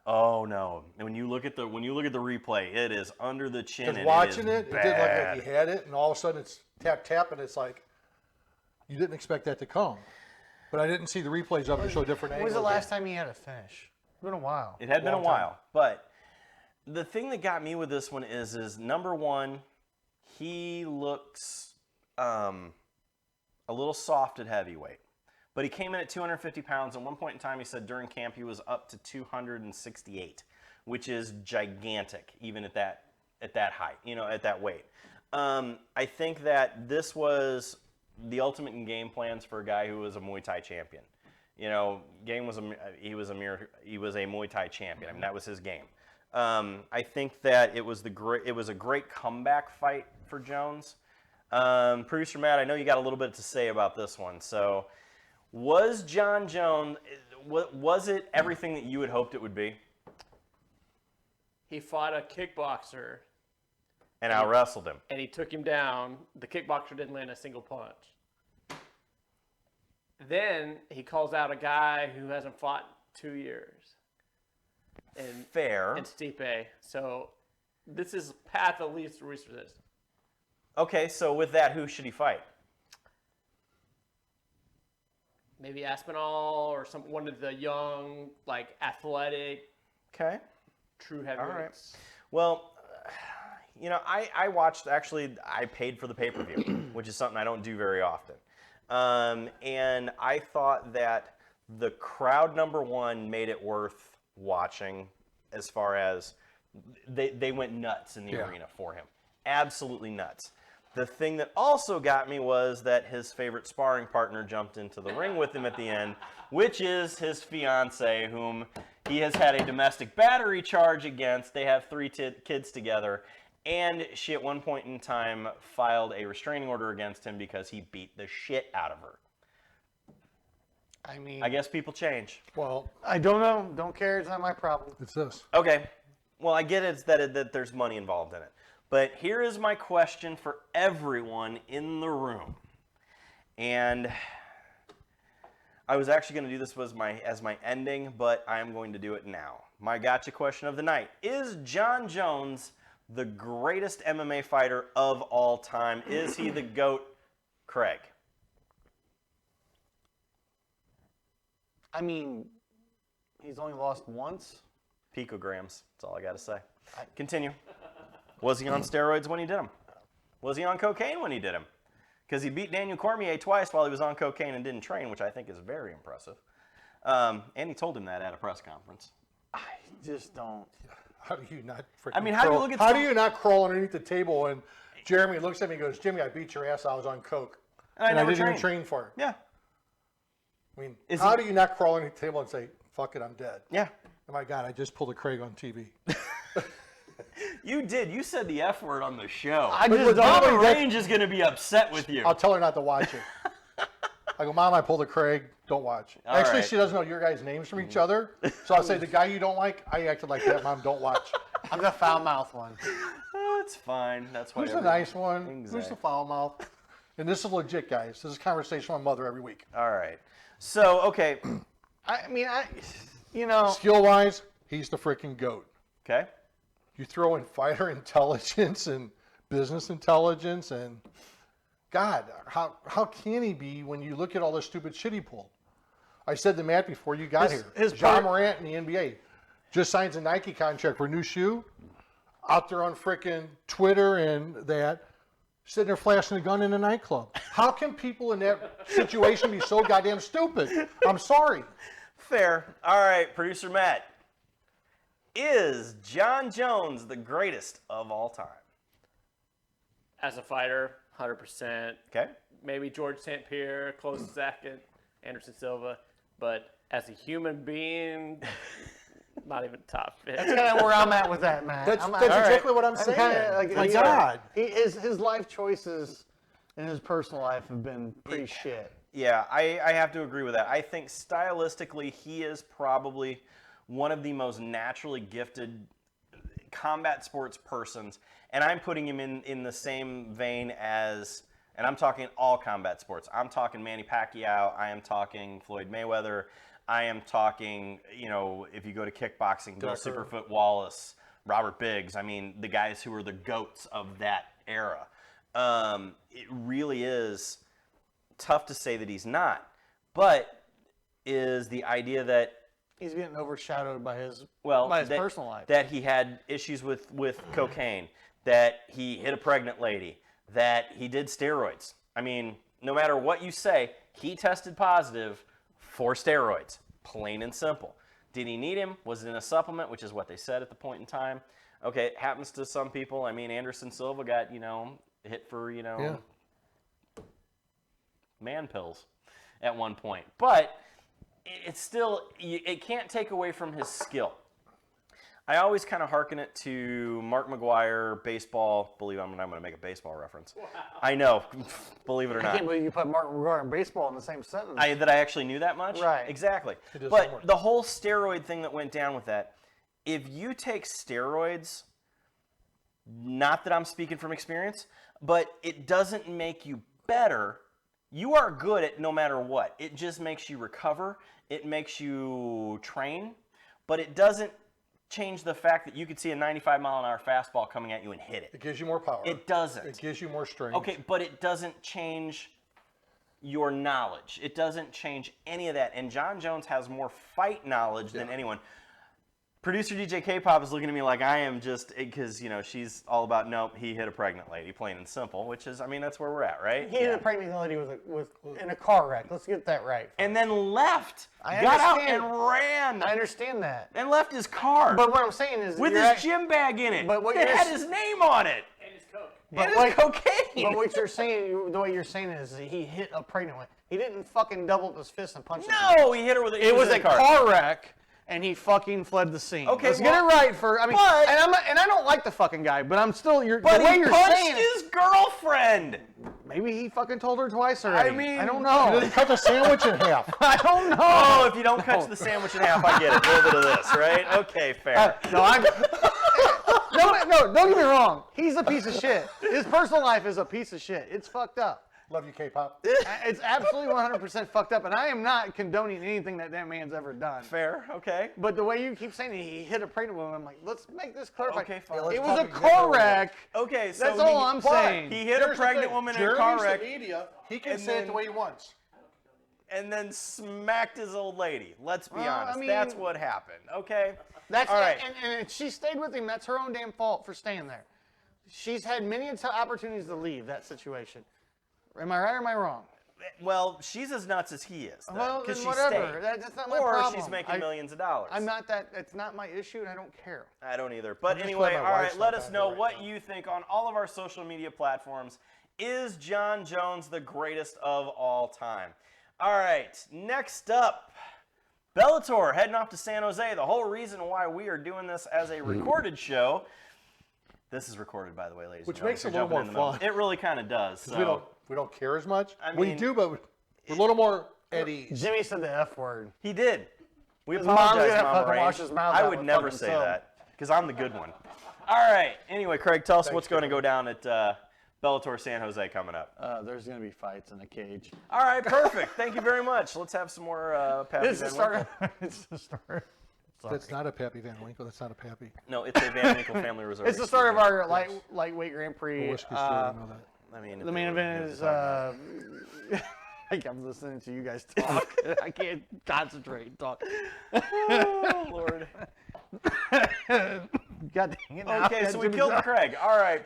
Oh no! And when you look at the replay, it is under the chin. Because And watching it it did look like he had it, and all of a sudden it's tap tap, and it's like you didn't expect that to come. But I didn't see the replays of it to show different When angles. was the last time he had a finish? It's been a while. It had been a Long time. while, but the thing that got me with this one is number one, he looks a little soft at heavyweight, but he came in at 250 pounds. At one point in time, he said during camp he was up to 268, which is gigantic, even at that height, at that weight. I think that this was the ultimate in game plans for a guy who was a Muay Thai champion. Game was he was a Muay Thai champion. I mean, that was his game. I think that it was a great comeback fight for Jones. Producer Matt, I know you got a little bit to say about this one. So, was John Jones? Was it everything that you had hoped it would be? He fought a kickboxer, And out wrestled him. and he took him down. The kickboxer didn't land a single punch. Then he calls out a guy who hasn't fought 2 years. And Fair. And Stipe. So this is path of least resistance. Okay, so with that, who should he fight? Maybe Aspinall or one of the young, athletic, Okay. true heavyweights. Well, I watched, actually, I paid for the pay-per-view, which is something I don't do very often. And I thought that the crowd, number one, made it worth watching as far as they went nuts in the arena for him. Absolutely nuts. The thing that also got me was that his favorite sparring partner jumped into the ring with him at the end, which is his fiance, whom he has had a domestic battery charge against. They have 3 kids together, and she at one point in time filed a restraining order against him because he beat the shit out of her. I mean, I guess people change. Well, I don't know. Don't care. It's not my problem. it's this. Okay. Well, I get it that there's money involved in it. But here is my question for everyone in the room. And I was actually going to do this as my ending, but I'm going to do it now. My gotcha question of the night. Is John Jones the greatest MMA fighter of all time? Is he the GOAT, Craig? I mean, he's only lost once. Picograms. That's all I got to say. Continue. Was he on steroids when he did them? Was he on cocaine when he did them? Because he beat Daniel Cormier twice while he was on cocaine and didn't train, which I think is very impressive. And he told him that at a press conference. I just don't. How do you not freaking I mean, how do you look at How some- do you not crawl underneath the table and Jeremy looks at me and goes, Jimmy, I beat your ass. I was on coke. And I And never didn't even trained. train for it. Yeah. I mean, Is how he- do you not crawl underneath the table and say, fuck it, I'm dead? Yeah. Oh my God, I just pulled a Craig on TV. You did. You said the F word on the show. I But just look, don't. Mama that's- Range is going to be upset with you. I'll tell her not to watch it. I go, Mom, I pulled a Craig. Don't watch. All Actually, right. she doesn't know your guys' names from each other. So I'll say, the guy you don't like, I acted like that, Mom, don't watch. I'm the foul mouth one. It's fine. That's why. Who's the nice one? Exactly. Who's the foul mouth? And this is legit, guys. This is a conversation with my mother every week. All right. So, okay. I mean, Skill-wise, he's the freaking GOAT. Okay. You throw in fighter intelligence and business intelligence and God, how can he be when you look at all the stupid shit he pulled? I said to Matt before you got here, John Morant in the NBA just signs a Nike contract for a new shoe out there on frickin' Twitter and that. sitting there flashing a gun in a nightclub. How can people in that situation be so goddamn stupid? I'm sorry. Fair. All right, producer Matt. Is John Jones the greatest of all time? As a fighter, 100%. Okay. Maybe George St. Pierre, close second, Anderson Silva. But as a human being, not even top 50. That's kind of where I'm at with that, man. That's I'm exactly what I'm saying. My God. His life choices in his personal life have been pretty shit. Yeah, I have to agree with that. I think stylistically, he is probably one of the most naturally gifted combat sports persons. And I'm putting him in the same vein as, and I'm talking all combat sports. I'm talking Manny Pacquiao. I am talking Floyd Mayweather. I am talking, if you go to kickboxing, Bill Superfoot Wallace, Robert Biggs. I mean, the guys who are the GOATs of that era. It really is tough to say that he's not. But is the idea that He's getting overshadowed by his that, personal life. that he had issues with cocaine, that he hit a pregnant lady, that he did steroids. I mean, no matter what you say, he tested positive for steroids, plain and simple. Did he need him? Was it in a supplement, which is what they said at the point in time? Okay, it happens to some people. I mean, Anderson Silva got, hit for, man pills at one point. But it's still, it can't take away from his skill. I always kind of hearken it to Mark McGwire, baseball. Believe I'm going to make a baseball reference. Wow. I know, believe it or I not. can't believe you put Mark McGwire and baseball in the same sentence. That I actually knew that much? Right. Exactly. It is But homework. the whole steroid thing that went down with that, if you take steroids, not that I'm speaking from experience, but it doesn't make you better. You are good at no matter what. It just makes you recover. It makes you train. But it doesn't change the fact that you could see a 95-mile-an-hour fastball coming at you and hit it. It gives you more power. It doesn't. It gives you more strength. Okay, but it doesn't change your knowledge. It doesn't change any of that. And John Jones has more fight knowledge than anyone. Producer DJ K-Pop is looking at me like I am just, because, she's all about, nope, he hit a pregnant lady, plain and simple, which is, that's where we're at, right? He hit a pregnant lady in a car wreck. Let's get that right. And then left. I Got out understand. and ran. I understand that. And left his car. But what I'm saying is... with his gym bag in it. But what it you're had his name on it. And his coke. And his cocaine. But what you're saying, the way you're saying is he hit a pregnant one. He didn't fucking double up his fist and punch her. No, he hit her with It was in a the car. car wreck, and he fucking fled the scene. Okay, let's get it right for. but- and I don't like the fucking guy, but I'm still. But the way he you're punched saying his girlfriend. maybe he fucking told her twice already. I mean- I don't know. Cut the sandwich in half. I don't know. Oh, if you don't cut the sandwich in half, I get it. A little bit of this, right? Okay, fair. No, don't get me wrong. He's a piece of shit. His personal life is a piece of shit. It's fucked up. Love you, K-pop. It's absolutely 100% fucked up, and I am not condoning anything that man's ever done. Fair, okay. But the way you keep saying he hit a pregnant woman, I'm like, let's make this clarified. Okay, fine. let's It was a talk car exactly wreck. Okay, so That's all I'm saying. He hit a pregnant woman in a car Jeremy's wreck the media. He can and say it then- the way he wants. and then smacked his old lady. Let's be Well, I honest. mean- That's what happened, okay? That's all right. and she stayed with him. That's her own damn fault for staying there. She's had many opportunities to leave that situation. Am I right or am I wrong? Well, she's as nuts as he is. Well, Because then she whatever. stayed. That's not my or problem. she's making millions of dollars. I'm not that. It's not my issue, and I don't care. I don't either. But just anyway, glad my all wife's right, not let us down know here what right now. you think on all of our social media platforms. Is John Jones the greatest of all time? All right, next up, Bellator heading off to San Jose. The whole reason why we are doing this as a recorded show. This is recorded, by the way, ladies Which and gentlemen. makes it a so little jumping more in the middle. fun. It really kind of does. So. We don't care as much. I We mean- do, but we're a little more at ease. Jimmy said the F word. He did. We His mom's apologize, gonna Mama fucking Rain. wash his mouth I out would with never fucking say soap. that because I'm the good one. All right. Anyway, Craig, tell us what's going to go down at Bellator San Jose coming up. There's gonna be fights in a cage. All right, perfect. Thank you very much. Let's have some more Pappy It's the Van start. Winkle. It's the start. That's not a Pappy Van Winkle. That's not a Pappy. No, it's a Van Winkle Family Reserve. It's the start of our lightweight Grand Prix. Whiskey Street, I know that. I mean, The main event is. I'm listening to you guys talk. I can't concentrate and talk. oh, Lord. God dang it. now. Okay, so we Jimmy killed John. Craig. All right.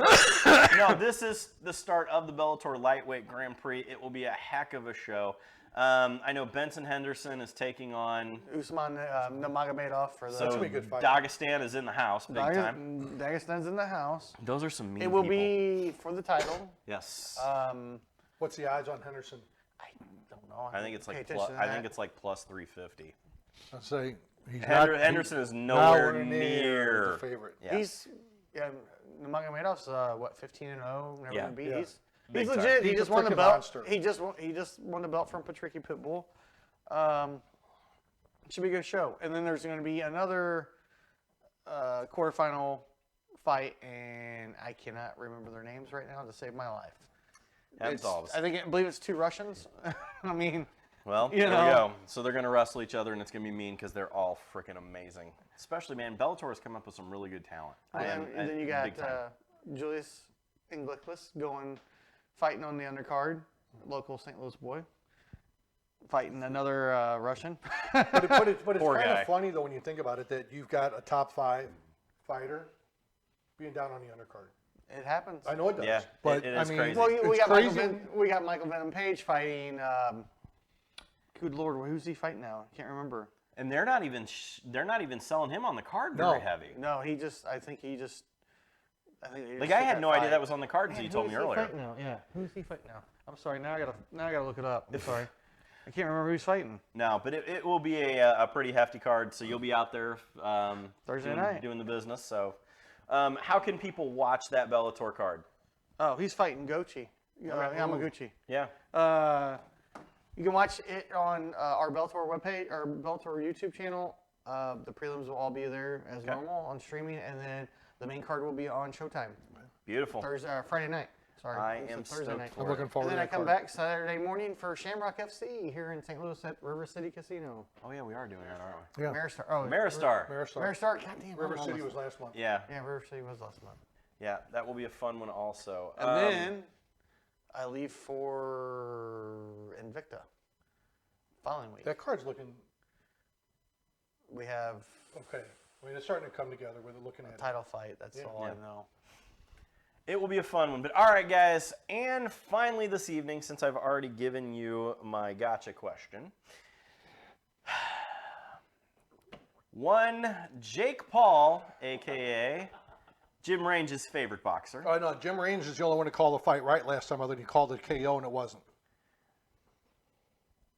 No, this is the start of the Bellator Lightweight Grand Prix. It will be a heck of a show. I know Benson Henderson is taking on. Usman Nurmagomedov for the. That's gonna be a good fight. Dagestan is in the house, big time. Dagestan's in the house. Those are some mean It will people. be for the title. Yes. What's the odds on Henderson? I don't know. I think it's Pay like attention to I that. think it's like plus 350. I'd say he's Henderson is nowhere near. the favorite. Yeah. He's Nurmagomedov's 15-0, never Yeah. been beat. Yeah. He's Big time. legit. He He's just a won the freaking belt. monster. He just won the belt from Patricky Pitbull. Should be a good show. And then there's going to be another quarterfinal fight, and I cannot remember their names right now to save my life. Happens to all of us. I believe it's 2 Russians. I mean, Well, You there we know. go. So they're going to wrestle each other, and it's going to be mean because they're all freaking amazing. Especially, man, Bellator has come up with some really good talent. and then you big got time. Julius Inglickless fighting on the undercard, local St. Louis boy, fighting another Russian. But it's Poor kind guy. of funny though when you think about it that you've got a top 5 fighter being down on the undercard. It happens. I know it does. Yeah, but it I is mean, crazy. Well, it's crazy. We got Michael Venom Page fighting. Good Lord, who's he fighting now? I can't remember. And they're not even selling him on the card very No. heavy. No, I think he just. Like I had no idea that was on the card until you told me earlier. Now? Yeah, who's he fighting now? I'm sorry. Now I gotta look it up. I'm sorry. I can't remember who's fighting. No, but it will be a pretty hefty card, so you'll be out there Thursday night. doing the business. So, how can people watch that Bellator card? Oh, he's fighting Gochi. Yamaguchi. Yeah. You can watch it on our Bellator webpage, our Bellator YouTube channel. The prelims will all be there as normal on streaming, and then the main card will be on Showtime. Beautiful. Friday night. Sorry, I it's a am Thursday stoked night. for I'm looking it. forward And to then I that come card. back Saturday morning for Shamrock FC here in St. Louis at River City Casino. Oh yeah, we are doing it, aren't we? Yeah. Maristar. Oh, Maristar. Maristar. Maristar. Goddamn. River I'm City almost- was last month. Yeah. Yeah, River City was last month. Yeah, that will be a fun one also. And then I leave for Invicta. Following week. That card's looking We have okay. I mean, it's starting to come together with it looking at it. title fight. That's all Yeah. I know. It will be a fun one. But all right, guys. And finally this evening, since I've already given you my gotcha question, one Jake Paul, a.k.a. Jim Range's favorite boxer. Oh no, Jim Raines is the only one to call the fight right last time. Other than he called it KO and it wasn't.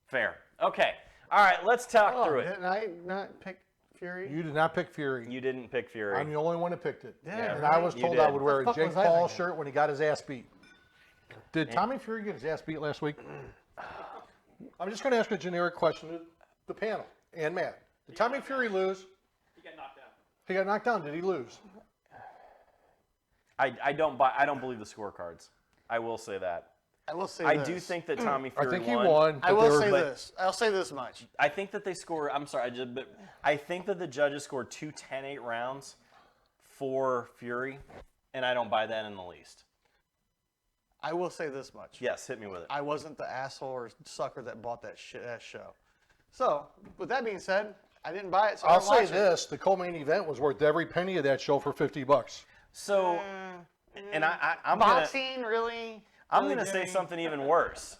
Fair. Okay. All right, let's talk through it. Didn't I not pick Fury? You did not pick Fury. You didn't pick Fury. I'm the only one that picked it. Yeah, And I was You told did. I would wear a What the fuck Jake was I Paul thinking? shirt when he got his ass beat. Did Tommy Fury get his ass beat last week? I'm just going to ask a generic question to the panel and Matt. Did Tommy Fury lose? He got knocked out. He got knocked down. Did he lose? I don't believe the scorecards. I will say that. I will say I this. do think that Tommy I Fury think he won. won. I but will they were- say but- this. I'll say this much. I think that they score. I'm sorry, but I think that the judges scored 2 10-8 rounds for Fury, and I don't buy that in the least. I will say this much. Yes, hit me with it. I wasn't the asshole or sucker that bought that shit ass show. So, with that being said, I didn't buy it. So I I'll don't say watch it. this: the co-main event was worth every penny of that show for $50. So, and I'm gonna Boxing, really? I'm Really, gonna say Jimmy? something even worse.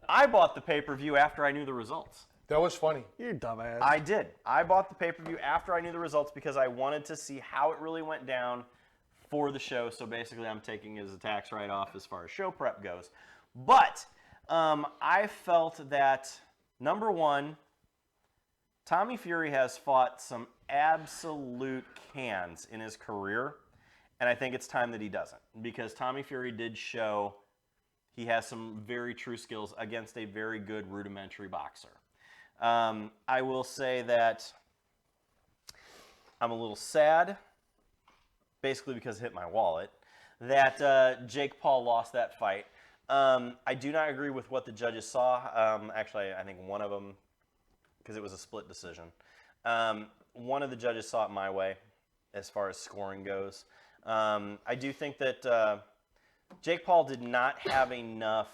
I bought the pay-per-view after I knew the results. That was funny. You dumbass. I did. I bought the pay-per-view after I knew the results because I wanted to see how it really went down for the show. So basically, I'm taking it as a tax write-off as far as show prep goes. But I felt that, number one, Tommy Fury has fought some absolute cans in his career, and I think it's time that he doesn't, because Tommy Fury did show he has some very true skills against a very good rudimentary boxer. I will say that I'm a little sad, basically because it hit my wallet, that Jake Paul lost that fight. I do not agree with what the judges saw. Actually, I think one of them, because it was a split decision, one of the judges saw it my way as far as scoring goes. I do think that Jake Paul did not have enough.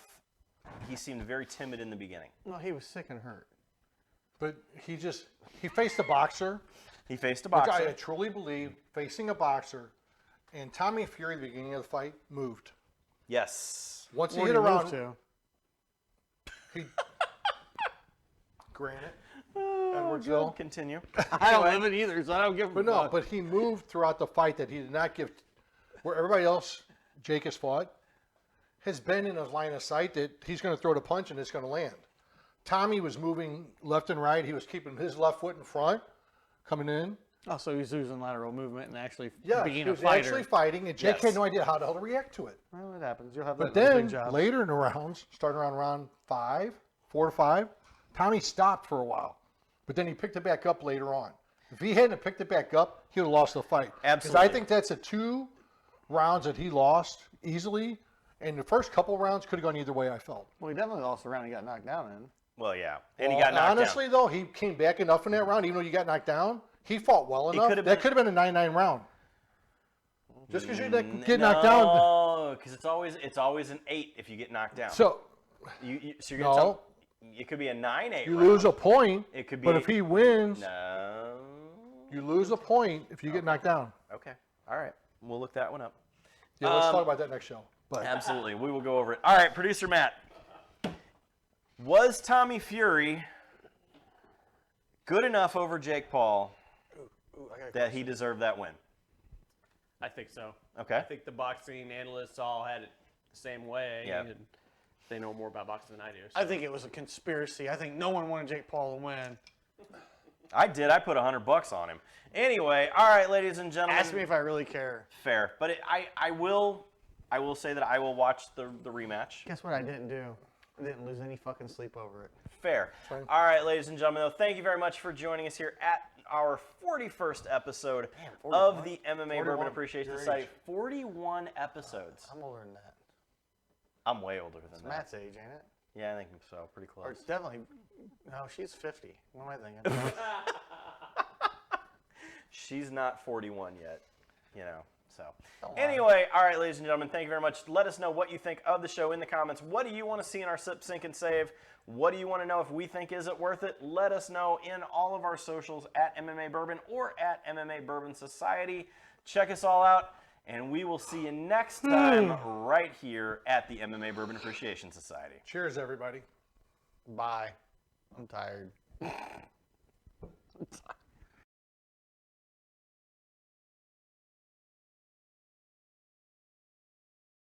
He seemed very timid in the beginning. No, he was sick and hurt. But he faced a boxer, He faced a which boxer. I truly believe, facing a boxer, and Tommy Fury at the beginning of the fight moved. Yes. Once he Where hit did he around, move to? he Granite, Oh, Edwardsville. good. Continue. I don't live it either, so I don't give a But no, fuck. but he moved throughout the fight that he did not give. Where everybody else, Jake has fought, has been in his line of sight that he's going to throw the punch and it's going to land. Tommy was moving left and right. He was keeping his left foot in front, coming in. Oh, so he's using lateral movement and actually Yeah, being he a was fighter. actually fighting, and Jake Yes. had no idea how the hell to react to it. Well, it happens. You'll have But that in then big jobs. later in the rounds, starting around round 4 to 5, Tommy stopped for a while, but then he picked it back up later on. If he hadn't picked it back up, he would have lost the fight. Because Absolutely. I think that's the 2 rounds that he lost easily, and the first couple rounds could have gone either way. I felt. Well, he definitely lost the round he got knocked down in. Well, yeah. And he Well, got knocked honestly, though, he came back enough in that round, even though you got knocked down. He fought well enough. could have That been- could have been a 9-9 round. Just because you down. get knocked down. No, because it's always an 8 if you get knocked down. So So you're gonna No. tell it could be a 9-8 you round. lose a point, It could be. but if he wins, No. you lose a point if you get knocked down. Okay. All right. We'll look that one up. Yeah, let's talk about that next show. But Absolutely. We will go over it. All right, producer Matt. Was Tommy Fury good enough over Jake Paul that he deserved that win? I think so. Okay. I think the boxing analysts all had it the same way. Yeah. And they know more about boxing than I do. So. I think it was a conspiracy. I think no one wanted Jake Paul to win. I did. I put $100 on him. Anyway, all right, ladies and gentlemen. Ask me if I really care. Fair, but I will say that I will watch the rematch. Guess what I didn't do? I didn't lose any fucking sleep over it. Fair. All right, ladies and gentlemen, though, thank you very much for joining us here at our 41st episode of the MMA Bourbon 41. Appreciation Your Society. age. 41 episodes. I'm older than that. I'm way older than It's that. Matt's age, ain't it? Yeah, I think so. Pretty Or close. it's definitely. No, she's 50. What am I thinking? She's not 41 yet, so. Don't lie. Anyway, all right, ladies and gentlemen, thank you very much. Let us know what you think of the show in the comments. What do you want to see in our Sip, Sync, and Save? What do you want to know if we think is it worth it? Let us know in all of our socials at MMA Bourbon or at MMA Bourbon Society. Check us all out, and we will see you next time right here at the MMA Bourbon Appreciation Society. cheers, everybody. Bye. I'm tired.